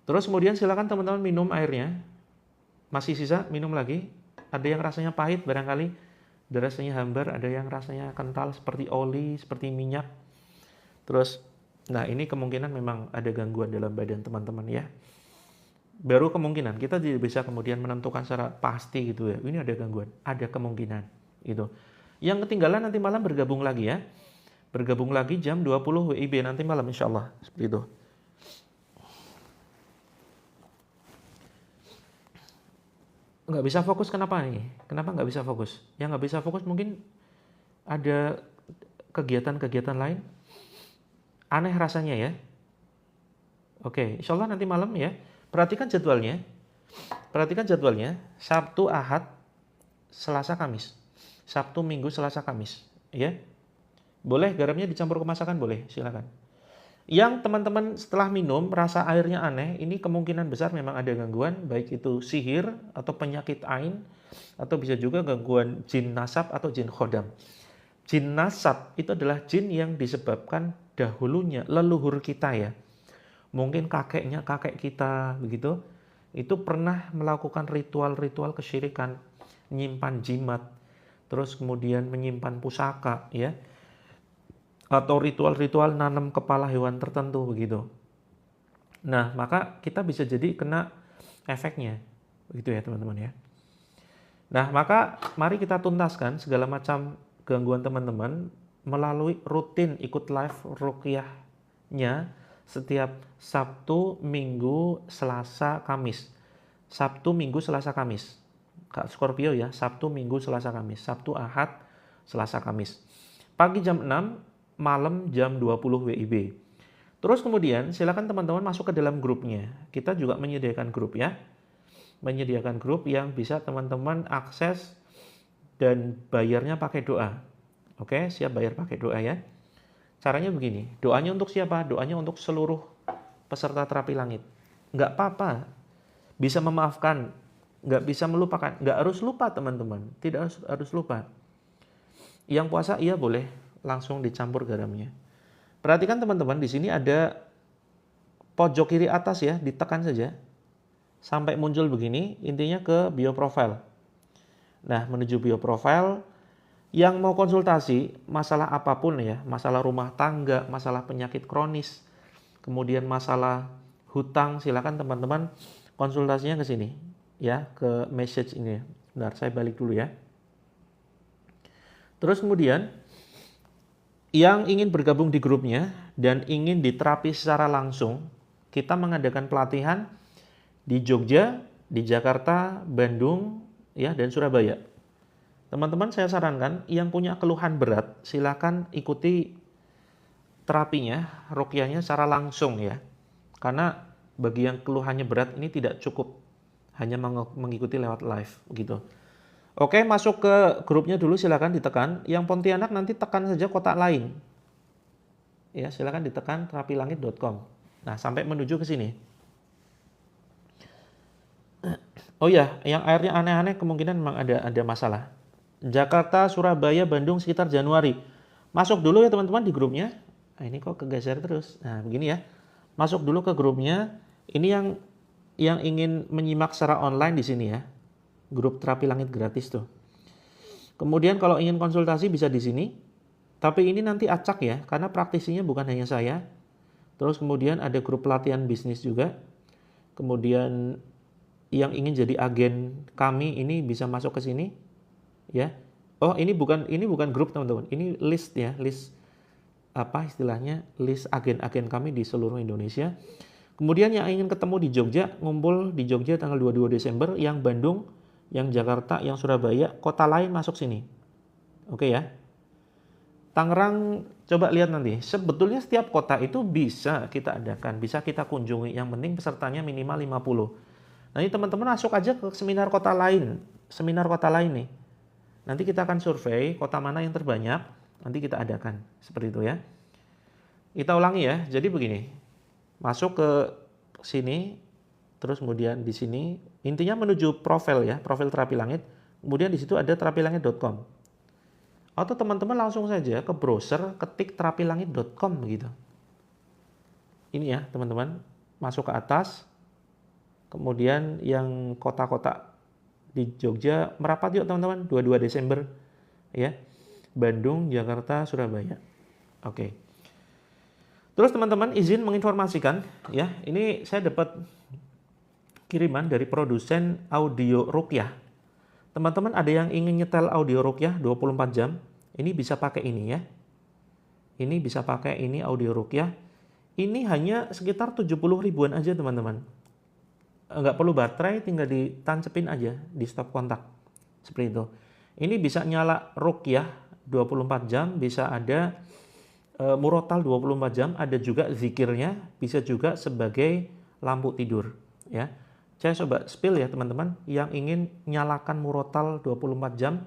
Terus kemudian silakan teman-teman minum airnya. Masih sisa, minum lagi. Ada yang rasanya pahit barangkali, ada rasanya hambar, ada yang rasanya kental seperti oli, seperti minyak. Terus, nah ini kemungkinan memang ada gangguan dalam badan teman-teman ya. Baru kemungkinan, kita tidak bisa kemudian menentukan secara pasti gitu ya. Ini ada gangguan, ada kemungkinan. Gitu. Yang ketinggalan nanti malam bergabung lagi ya. Bergabung lagi jam 20 WIB nanti malam insya Allah. Seperti itu. Nggak bisa fokus kenapa nih? Kenapa nggak bisa fokus? Yang nggak bisa fokus mungkin ada kegiatan-kegiatan lain. Aneh rasanya ya. Oke, insya Allah nanti malam ya. Perhatikan jadwalnya. Perhatikan jadwalnya. Sabtu, Ahad, Selasa, Kamis. Sabtu, Minggu, Selasa, Kamis, ya. Boleh garamnya dicampur ke masakan, boleh, silakan. Yang teman-teman setelah minum rasa airnya aneh, ini kemungkinan besar memang ada gangguan, baik itu sihir atau penyakit ain, atau bisa juga gangguan jin nasab atau jin khodam. Jin nasab itu adalah jin yang disebabkan dahulunya leluhur kita ya. Mungkin kakeknya kakek kita begitu, itu pernah melakukan ritual-ritual kesyirikan, menyimpan jimat, terus kemudian menyimpan pusaka ya. atau ritual-ritual nanam kepala hewan tertentu begitu. Nah, maka kita bisa jadi kena efeknya. Begitu ya teman-teman ya. Nah, maka mari kita tuntaskan segala macam gangguan teman-teman melalui rutin ikut live ruqyahnya setiap Sabtu, Minggu, Selasa, Kamis. Sabtu, Minggu, Selasa, Kamis. Kak Scorpio ya, Sabtu, Minggu, Selasa, Kamis. Sabtu, Ahad, Selasa, Kamis. Pagi jam 6, malam jam 20 WIB. Terus kemudian silakan teman-teman masuk ke dalam grupnya. Kita juga menyediakan grup ya. Menyediakan grup yang bisa teman-teman akses dan bayarnya pakai doa. Oke, siap bayar pakai doa ya. Caranya begini, doanya untuk siapa? Doanya untuk seluruh peserta terapi langit. Nggak apa-apa, bisa memaafkan, nggak bisa melupakan, nggak harus lupa teman-teman, tidak harus lupa. Yang puasa iya boleh langsung dicampur garamnya. Perhatikan teman-teman, di sini ada pojok kiri atas ya, ditekan saja. Sampai muncul begini, intinya ke bio profile. Nah, menuju bio profile, yang mau konsultasi masalah apapun ya, masalah rumah tangga, masalah penyakit kronis, kemudian masalah hutang, silakan teman-teman konsultasinya ke sini ya, ke message ini. Bentar, saya balik dulu ya. Terus kemudian yang ingin bergabung di grupnya dan ingin diterapi secara langsung, kita mengadakan pelatihan di Jogja, di Jakarta, Bandung, ya, dan Surabaya. Teman-teman saya sarankan yang punya keluhan berat, silakan ikuti terapinya, ruqyahnya secara langsung ya. Karena bagi yang keluhannya berat ini tidak cukup hanya mengikuti lewat live gitu. Oke, masuk ke grupnya dulu, silakan ditekan. Yang Pontianak nanti tekan saja kotak lain. Ya, silakan ditekan terapilangit.com. Nah, sampai menuju ke sini. Oh ya, yang airnya aneh-aneh kemungkinan memang ada masalah. Jakarta, Surabaya, Bandung sekitar Januari. Masuk dulu ya teman-teman di grupnya. Nah, ini kok kegeser terus. Nah, begini ya. Masuk dulu ke grupnya. Ini yang ingin menyimak secara online di sini ya. Grup terapi langit gratis tuh. Kemudian kalau ingin konsultasi bisa di sini. Tapi ini nanti acak ya, karena praktisinya bukan hanya saya. Terus kemudian ada grup pelatihan bisnis juga. Kemudian yang ingin jadi agen kami ini bisa masuk ke sini ya. Oh, ini bukan grup teman-teman. Ini list ya, list apa istilahnya? List agen-agen kami di seluruh Indonesia. Kemudian yang ingin ketemu di Jogja, ngumpul di Jogja tanggal 22 Desember, yang Bandung, yang Jakarta, yang Surabaya, kota lain masuk sini. Oke ya. Tangerang coba lihat nanti. Sebetulnya setiap kota itu bisa kita adakan, bisa kita kunjungi. Yang penting pesertanya minimal 50. Nanti teman-teman masuk aja ke seminar kota lain nih. Nanti kita akan survei kota mana yang terbanyak, nanti kita adakan. Seperti itu ya. Kita ulangi ya, jadi begini. Masuk ke sini, terus kemudian di sini, intinya menuju profil ya, profil Terapi Langit. Kemudian di situ ada terapilangit.com. Atau teman-teman langsung saja ke browser, ketik terapilangit.com begitu. Ini ya teman-teman, masuk ke atas. Kemudian yang kota-kota di Jogja merapat yuk teman-teman, 22 Desember ya. Bandung, Jakarta, Surabaya. Oke. Terus teman-teman izin menginformasikan ya, ini saya dapat kiriman dari produsen audio ruqyah. Teman-teman ada yang ingin nyetel audio ruqyah 24 jam, ini bisa pakai ini ya. Ini bisa pakai ini audio ruqyah. Ini hanya sekitar 70 ribuan aja teman-teman. Nggak perlu baterai, tinggal ditancepin aja di stop kontak seperti itu. Ini bisa nyala ruqyah 24 jam, bisa ada murotal 24 jam, ada juga zikirnya, bisa juga sebagai lampu tidur ya. Saya coba spill ya teman-teman yang ingin nyalakan murotal 24 jam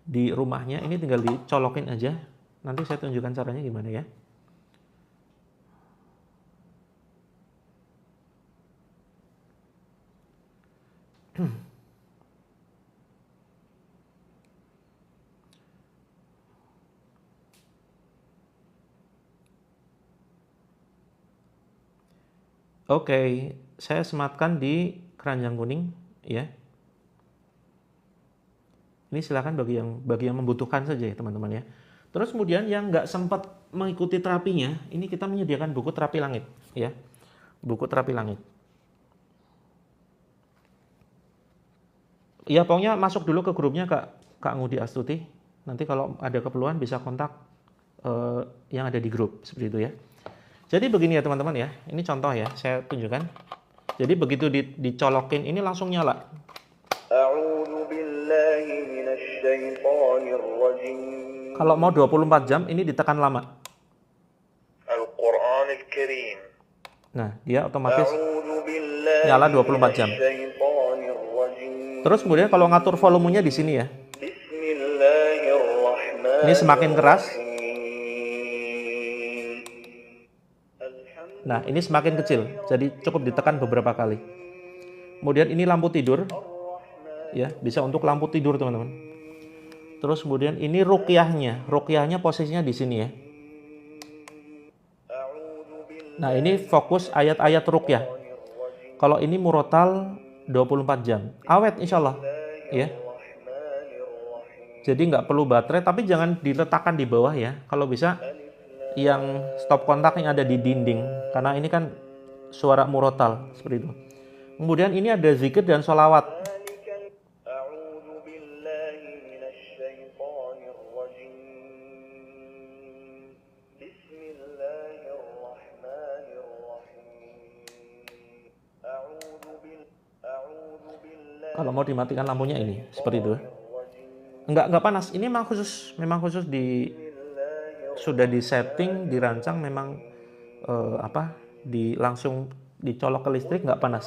di rumahnya, ini tinggal dicolokin aja. Nanti saya tunjukkan caranya gimana ya. Oke, saya sematkan di keranjang kuning ya. Ini silakan bagi yang membutuhkan saja ya teman-teman ya. Terus kemudian yang nggak sempat mengikuti terapinya, ini kita menyediakan buku terapi langit, ya, buku terapi langit. Ya pokoknya masuk dulu ke grupnya Kak Ngudi Astuti. Nanti kalau ada keperluan bisa kontak yang ada di grup seperti itu ya. Jadi begini ya teman-teman ya. Ini contoh ya, saya tunjukkan. Jadi begitu dicolokin ini langsung nyala. Kalau mau 24 jam ini ditekan lama. Nah, dia otomatis nyala 24 jam. Terus kemudian kalau ngatur volumenya di sini ya. Ini semakin keras. Nah, ini semakin kecil. Jadi cukup ditekan beberapa kali. Kemudian ini lampu tidur. Ya, bisa untuk lampu tidur, teman-teman. Terus kemudian ini ruqyahnya. Ruqyahnya posisinya di sini ya. Nah, ini fokus ayat-ayat ruqyah. Kalau ini murotal 24 jam. Awet insya Allah. Ya. Jadi nggak perlu baterai, tapi jangan diletakkan di bawah ya. Kalau bisa yang stop kontak yang ada di dinding. Karena ini kan suara murotal, seperti itu. Kemudian ini ada zikir dan sholawat. Kalau mau dimatikan lampunya ini, seperti itu. Enggak panas. Ini memang khusus sudah di setting, dirancang memang langsung dicolok ke listrik, nggak panas.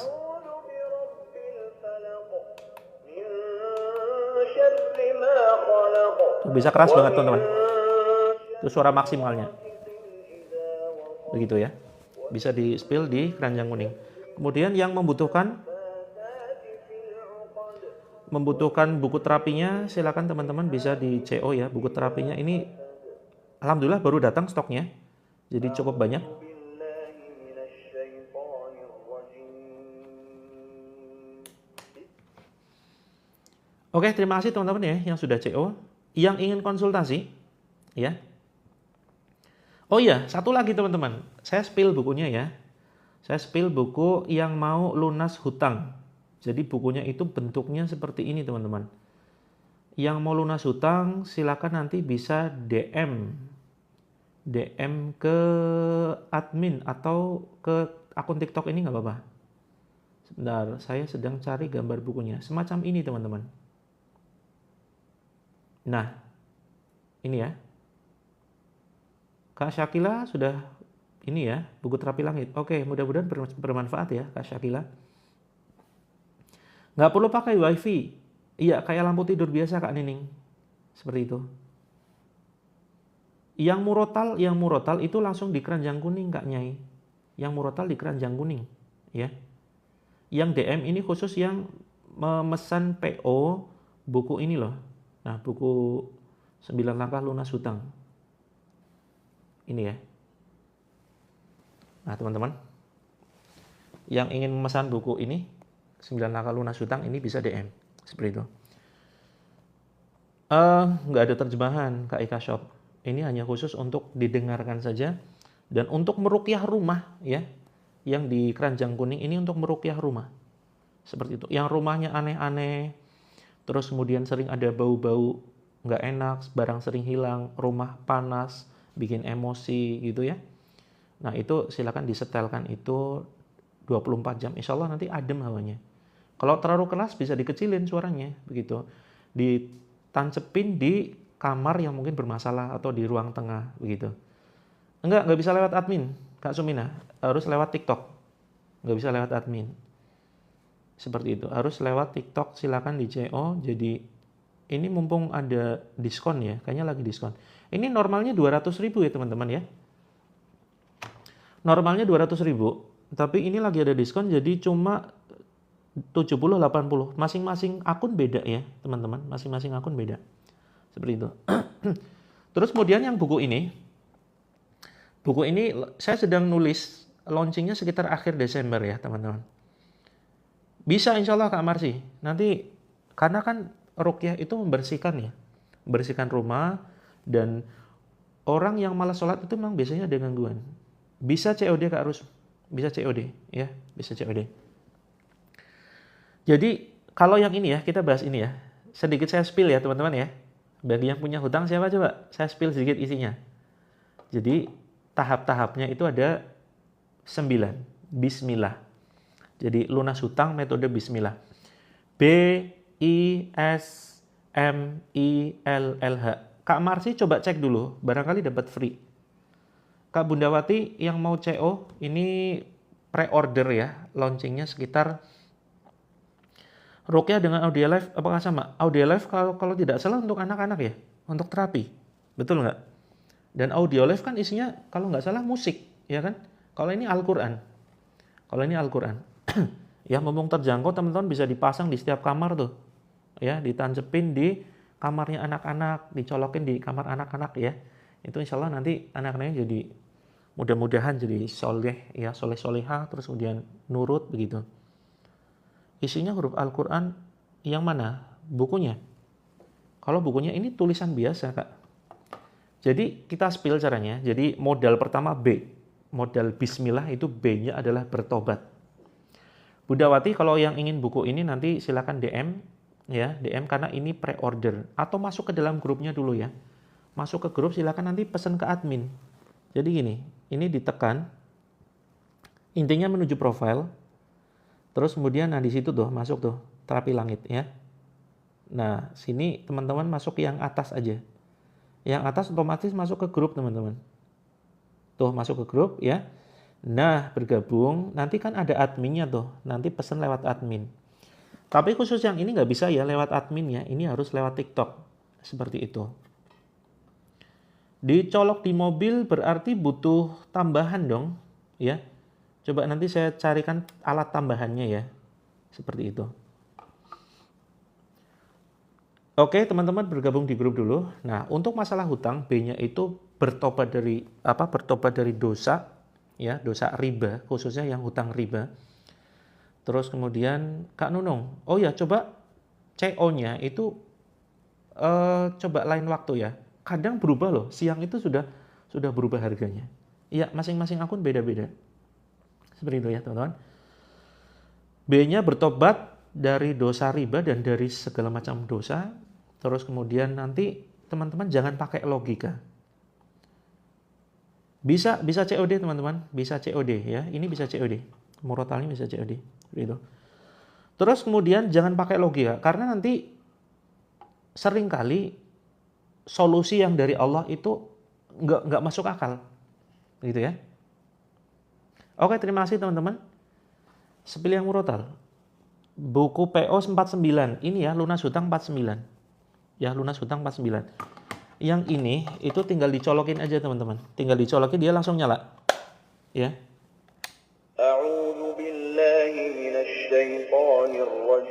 Tuh, bisa keras banget teman-teman. Itu suara maksimalnya. Begitu ya. Bisa di spill di keranjang kuning. Kemudian yang membutuhkan buku terapinya, silakan teman-teman bisa di CO ya. Buku terapinya ini alhamdulillah baru datang stoknya. Jadi cukup banyak. Oke, terima kasih teman-teman ya yang sudah CO. Yang ingin konsultasi ya. Oh iya, satu lagi teman-teman. Saya spill bukunya ya. Saya spill buku yang mau lunas hutang. Jadi bukunya itu bentuknya seperti ini teman-teman. Yang mau lunas hutang silakan nanti bisa DM ke admin atau ke akun TikTok ini nggak apa-apa. Sebentar, saya sedang cari gambar bukunya. Semacam ini teman-teman. Nah, ini ya. Kak Syakila sudah ini ya, buku terapi langit. Oke, mudah-mudahan bermanfaat ya Kak Syakila. Nggak perlu pakai wifi. Iya, kayak lampu tidur biasa Kak Nining. Seperti itu. Yang murotal itu langsung di keranjang kuning Kak Nyai. Yang murotal di keranjang kuning. Ya. Yang DM ini khusus yang memesan PO buku ini loh. Nah, buku 9 langkah lunas hutang. Ini ya. Nah, teman-teman. Yang ingin memesan buku ini 9 langkah lunas hutang ini bisa DM seperti itu. Nggak ada terjemahan Kak Ika Shop. Ini hanya khusus untuk didengarkan saja dan untuk meruqyah rumah ya. Yang di keranjang kuning ini untuk meruqyah rumah. Seperti itu. Yang rumahnya aneh-aneh, terus kemudian sering ada bau-bau nggak enak, barang sering hilang, rumah panas, bikin emosi gitu ya. Nah, itu silakan disetelkan itu 24 jam. Insya Allah nanti adem hawanya. Kalau terlalu keras bisa dikecilin suaranya, begitu. Ditancepin di kamar yang mungkin bermasalah atau di ruang tengah, begitu. Nggak bisa lewat admin, Kak Sumina. Harus lewat TikTok. Nggak bisa lewat admin. Seperti itu. Harus lewat TikTok, silakan di CO. Jadi ini mumpung ada diskon ya, kayaknya lagi diskon. Ini normalnya 200.000 ya teman-teman ya. Normalnya 200.000, tapi ini lagi ada diskon jadi cuma 70-80. Masing-masing akun beda ya teman-teman, masing-masing akun beda seperti itu. Terus kemudian yang buku ini saya sedang nulis, launchingnya sekitar akhir Desember ya teman-teman. Bisa insya Allah Kak Marsi nanti, karena kan ruqyah itu membersihkan ya, membersihkan rumah dan orang yang malas sholat itu memang biasanya ada gangguan. Bisa COD Kak Rus, bisa COD ya, bisa COD. Jadi kalau yang ini ya, kita bahas ini ya. Sedikit saya spill ya teman-teman ya. Bagi yang punya hutang siapa coba? Saya spill sedikit isinya. Jadi tahap-tahapnya itu ada 9. Bismillah. Jadi lunas hutang metode Bismillah. B I S M I L L H. Kak Marsi coba cek dulu, barangkali dapat free. Kak Bundawati yang mau CO ini pre-order ya, launchingnya sekitar Ruqyah dengan audio live apakah sama? Audio live kalau tidak salah untuk anak-anak ya, untuk terapi. Betul nggak? Dan audio live kan isinya kalau nggak salah musik, ya kan? Kalau ini Al-Qur'an. Kalau ini Al-Qur'an. Ya, mumpung terjangkau teman-teman bisa dipasang di setiap kamar tuh. Ya, ditancepin di kamarnya anak-anak, dicolokin di kamar anak-anak ya. Itu insya Allah nanti anak-anaknya jadi mudah-mudahan jadi soleh ya, soleh-solehah, terus kemudian nurut begitu. Isinya huruf Al-Quran yang mana? Bukunya. Kalau bukunya ini tulisan biasa, Kak. Jadi kita spill caranya. Jadi modal pertama B. Modal Bismillah itu B-nya adalah bertobat. Budawati kalau yang ingin buku ini nanti silakan DM ya, DM karena ini pre-order atau masuk ke dalam grupnya dulu ya. Masuk ke grup silakan nanti pesan ke admin. Jadi gini, ini ditekan intinya menuju profile. Terus kemudian nah di situ tuh masuk tuh terapi langit ya. Nah, sini teman-teman masuk yang atas aja. Yang atas otomatis masuk ke grup teman-teman. Tuh masuk ke grup ya. Nah, bergabung, nanti kan ada adminnya tuh. Nanti pesan lewat admin. Tapi khusus yang ini nggak bisa ya lewat admin ya. Ini harus lewat TikTok. Seperti itu. Dicolok di mobil berarti butuh tambahan dong ya. Coba nanti saya carikan alat tambahannya ya. Seperti itu. Oke, teman-teman bergabung di grup dulu. Nah, untuk masalah hutang, B-nya itu bertobat dari dosa ya, dosa riba, khususnya yang hutang riba. Terus kemudian Kak Nunung, oh ya coba CO-nya itu coba lain waktu ya. Kadang berubah loh, siang itu sudah berubah harganya. Iya, masing-masing akun beda-beda. Seperti itu ya, teman-teman. B-nya bertobat dari dosa riba dan dari segala macam dosa. Terus kemudian nanti teman-teman jangan pakai logika. Bisa COD teman-teman, bisa COD ya. Ini bisa COD. Murotalnya bisa COD. Gitu. Terus kemudian jangan pakai logika karena nanti seringkali solusi yang dari Allah itu nggak masuk akal. Gitu ya. Oke, terima kasih teman-teman. Sepil yang murotal. Buku PO 49. Ini ya lunas hutang 49. Ya lunas hutang 49. Yang ini itu tinggal dicolokin aja teman-teman. Tinggal dicolokin dia langsung nyala. Ya.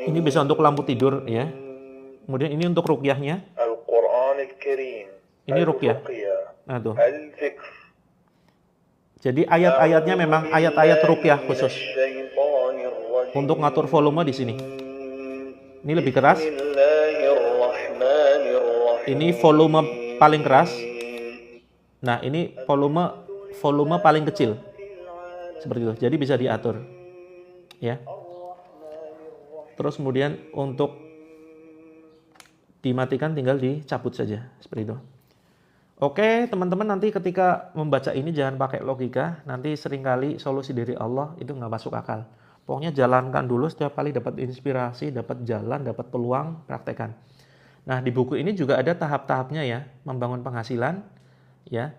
Ini bisa untuk lampu tidur ya. Kemudian ini untuk ruqyahnya. Ini ruqyah. Nah tuh. Jadi ayat-ayatnya memang ayat-ayat ruqyah khusus. Untuk ngatur volume di sini. Ini lebih keras. Ini volume paling keras. Nah, ini volume paling kecil. Seperti itu. Jadi bisa diatur. Ya. Terus kemudian untuk dimatikan tinggal dicabut saja. Seperti itu. Oke, teman-teman nanti ketika membaca ini jangan pakai logika. Nanti seringkali solusi dari Allah itu nggak masuk akal. Pokoknya jalankan dulu setiap kali dapat inspirasi, dapat jalan, dapat peluang, praktekkan. Nah, di buku ini juga ada tahap-tahapnya ya, membangun penghasilan, ya.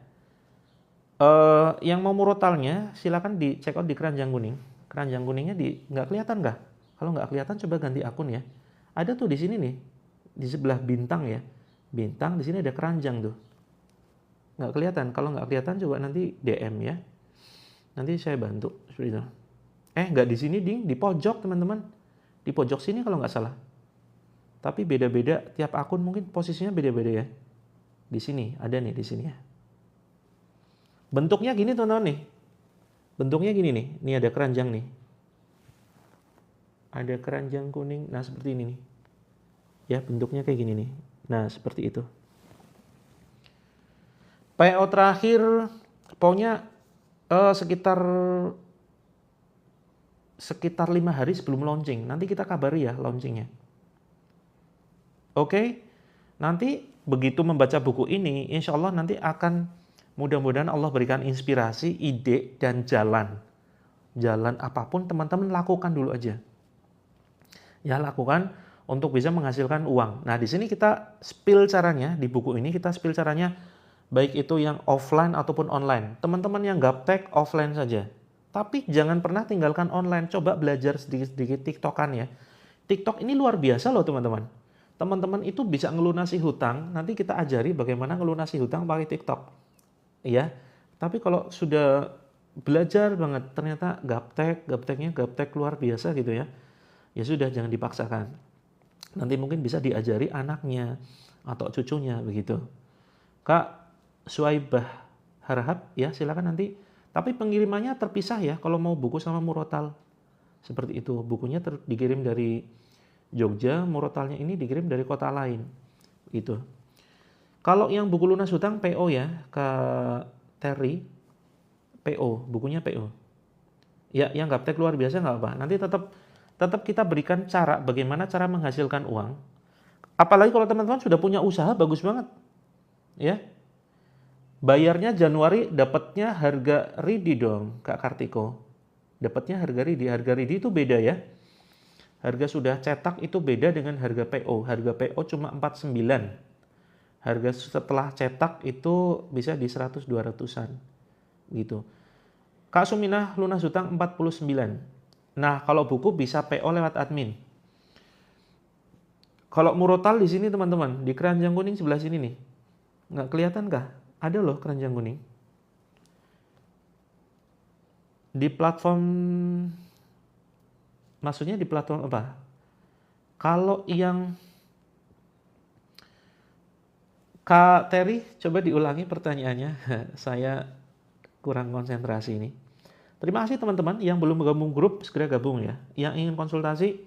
Yang mau murotalnya silakan dicek out di keranjang kuning. Keranjang kuningnya nggak kelihatan nggak? Kalau nggak kelihatan coba ganti akun ya. Ada tuh di sini nih, di sebelah bintang ya. Bintang di sini ada keranjang tuh. Nggak kelihatan. Kalau nggak kelihatan coba nanti DM ya. Nanti saya bantu seperti itu. Nggak di sini di pojok teman-teman. Di pojok sini kalau nggak salah. Tapi beda-beda tiap akun mungkin posisinya beda-beda ya. Di sini ada nih di sini ya. Bentuknya gini teman-teman nih. Bentuknya gini nih. Ini ada keranjang nih. Ada keranjang kuning. Nah seperti ini nih. Ya bentuknya kayak gini nih. Nah seperti itu. PO terakhir pokoknya sekitar 5 hari sebelum launching. Nanti kita kabari ya launchingnya. Oke, nanti begitu membaca buku ini, insya Allah nanti akan mudah-mudahan Allah berikan inspirasi, ide, dan jalan. Jalan apapun teman-teman lakukan dulu aja. Ya lakukan untuk bisa menghasilkan uang. Nah di sini kita spill caranya, di buku ini kita spill caranya, baik itu yang offline ataupun online. Teman-teman yang gaptek offline saja. Tapi jangan pernah tinggalkan online, coba belajar sedikit-sedikit TikTokan ya. TikTok ini luar biasa loh teman-teman. Teman-teman itu bisa ngelunasi hutang, nanti kita ajari bagaimana ngelunasi hutang pakai TikTok. Ya, tapi kalau sudah belajar banget, ternyata gapteknya gaptek luar biasa gitu ya. Ya sudah, jangan dipaksakan. Nanti mungkin bisa diajari anaknya atau cucunya begitu. Kak Suaibah Harahap ya silakan nanti. Tapi pengirimannya terpisah ya kalau mau buku sama murotal. Seperti itu. Bukunya dikirim dari Jogja, murotalnya ini dikirim dari kota lain. Gitu. Kalau yang buku lunas hutang PO ya, Kak Terry, PO, bukunya PO. Ya, yang gaptek luar biasa nggak apa. Nanti tetap kita berikan cara bagaimana cara menghasilkan uang. Apalagi kalau teman-teman sudah punya usaha bagus banget. Ya. Bayarnya Januari, dapatnya harga ready dong, Kak Kartiko. Dapatnya harga ready. Harga ready itu beda ya. Harga sudah cetak itu beda dengan harga PO. Harga PO cuma 49. Harga setelah cetak itu bisa di 100-200an. Gitu. Kak Suminah lunas hutang 49. Nah, kalau buku bisa PO lewat admin. Kalau murotal di sini teman-teman, di keranjang kuning sebelah sini nih. Nggak kelihatan kah? Ada loh keranjang kuning. Di platform, maksudnya di platform apa? Kalau yang Kak Terry, coba diulangi pertanyaannya. Saya kurang konsentrasi ini. Terima kasih teman-teman yang belum gabung grup, segera gabung ya. Yang ingin konsultasi,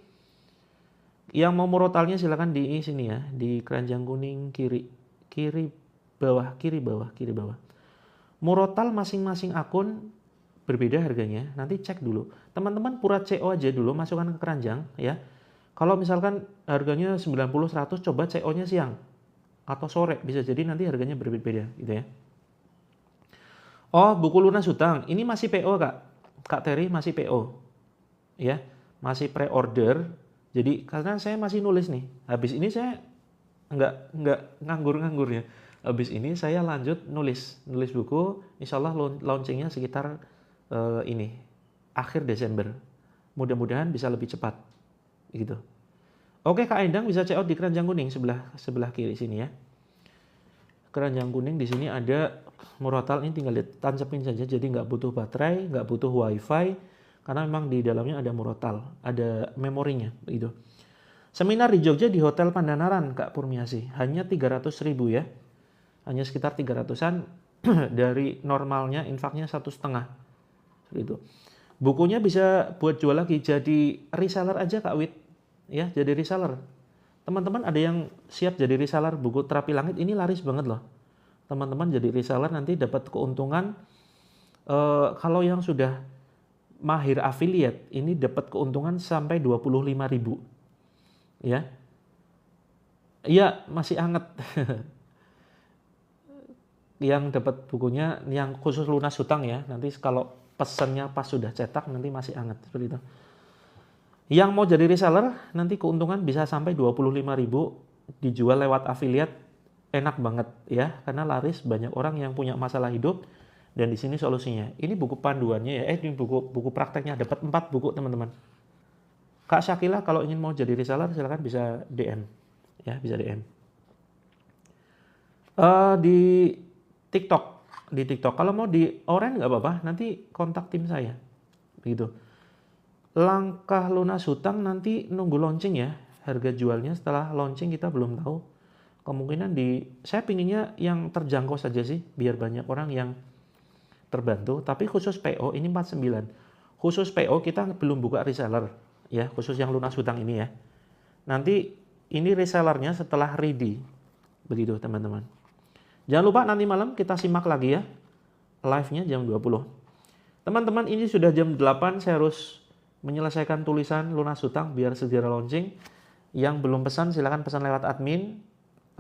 yang mau murotalnya silakan di sini ya, di keranjang kuning kiri bawah. Murotal masing-masing akun berbeda harganya. Nanti cek dulu. Teman-teman pura CO aja dulu, masukkan ke keranjang ya. Kalau misalkan harganya 90-100, coba CO-nya siang atau sore, bisa jadi nanti harganya berbeda gitu ya. Oh, buku lunas hutang. Ini masih PO, Kak. Kak Terry masih PO. Ya, masih pre-order. Jadi karena saya masih nulis nih. Habis ini saya nggak nganggur-nganggur ya. Habis ini saya lanjut nulis buku. Insya Allah launchingnya sekitar akhir Desember. Mudah-mudahan bisa lebih cepat, gitu. Oke Kak Endang bisa check out di keranjang kuning sebelah kiri sini ya. Keranjang kuning di sini ada murotal, ini tinggal ditancapin saja. Jadi nggak butuh baterai, nggak butuh wifi, karena memang di dalamnya ada murotal, ada memorinya, gitu. Seminar di Jogja di Hotel Pandanaran Kak Purmiasi, hanya 300.000 ya. Hanya sekitar 300-an dari normalnya infaknya 1,5. Gitu. Bukunya bisa buat jual lagi, jadi reseller aja Kak Wit. Ya, jadi reseller. Teman-teman ada yang siap jadi reseller buku Terapi Langit, ini laris banget loh. Teman-teman jadi reseller nanti dapat keuntungan. Kalau yang sudah mahir affiliate, ini dapat keuntungan sampai 25.000. Ya. Iya, masih hangat. Yang dapat bukunya yang khusus lunas hutang ya, nanti kalau pesannya pas sudah cetak nanti masih hangat seperti itu. Yang mau jadi reseller nanti keuntungan bisa sampai 25.000, dijual lewat affiliate, enak banget ya, karena laris, banyak orang yang punya masalah hidup dan di sini solusinya. Ini buku panduannya ya, ini buku prakteknya, dapat 4 buku teman-teman. Kak Syakila kalau ingin mau jadi reseller silakan bisa DM ya, bisa DM. Di TikTok. Kalau mau di Oren nggak apa-apa, nanti kontak tim saya. Begitu. Langkah lunas hutang nanti nunggu launching ya. Harga jualnya setelah launching kita belum tahu. Kemungkinan saya pinginnya yang terjangkau saja sih, biar banyak orang yang terbantu. Tapi khusus PO ini 49. Khusus PO kita belum buka reseller ya, khusus yang lunas hutang ini ya. Nanti ini resellernya setelah ready. Begitu teman-teman. Jangan lupa nanti malam kita simak lagi ya live-nya jam 20. Teman-teman, ini sudah jam 8, saya harus menyelesaikan tulisan lunas hutang biar segera launching. Yang belum pesan silahkan pesan lewat admin.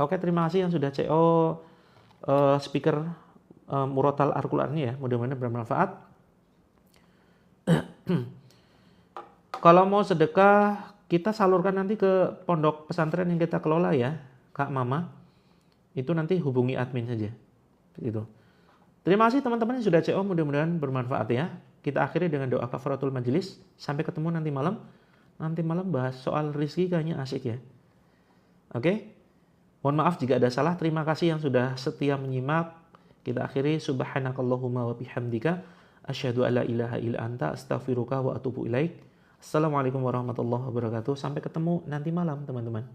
Oke, terima kasih yang sudah CO speaker Murotal Al-Quran ya, mudah-mudahan bermanfaat. Kalau mau sedekah, kita salurkan nanti ke pondok pesantren yang kita kelola ya, Kak Mama. Itu nanti hubungi admin saja. Gitu. Terima kasih teman-teman yang sudah CO, mudah-mudahan bermanfaat ya. Kita akhiri dengan doa kafaratul majelis. Sampai ketemu nanti malam. Nanti malam bahas soal rizki kayaknya asik ya. Oke? Mohon maaf jika ada salah. Terima kasih yang sudah setia menyimak. Kita akhiri subhanakallahumma wa bihamdika asyhadu alla ilaha illa anta astaghfiruka wa atubu ilaik. Assalamualaikum warahmatullahi wabarakatuh. Sampai ketemu nanti malam teman-teman.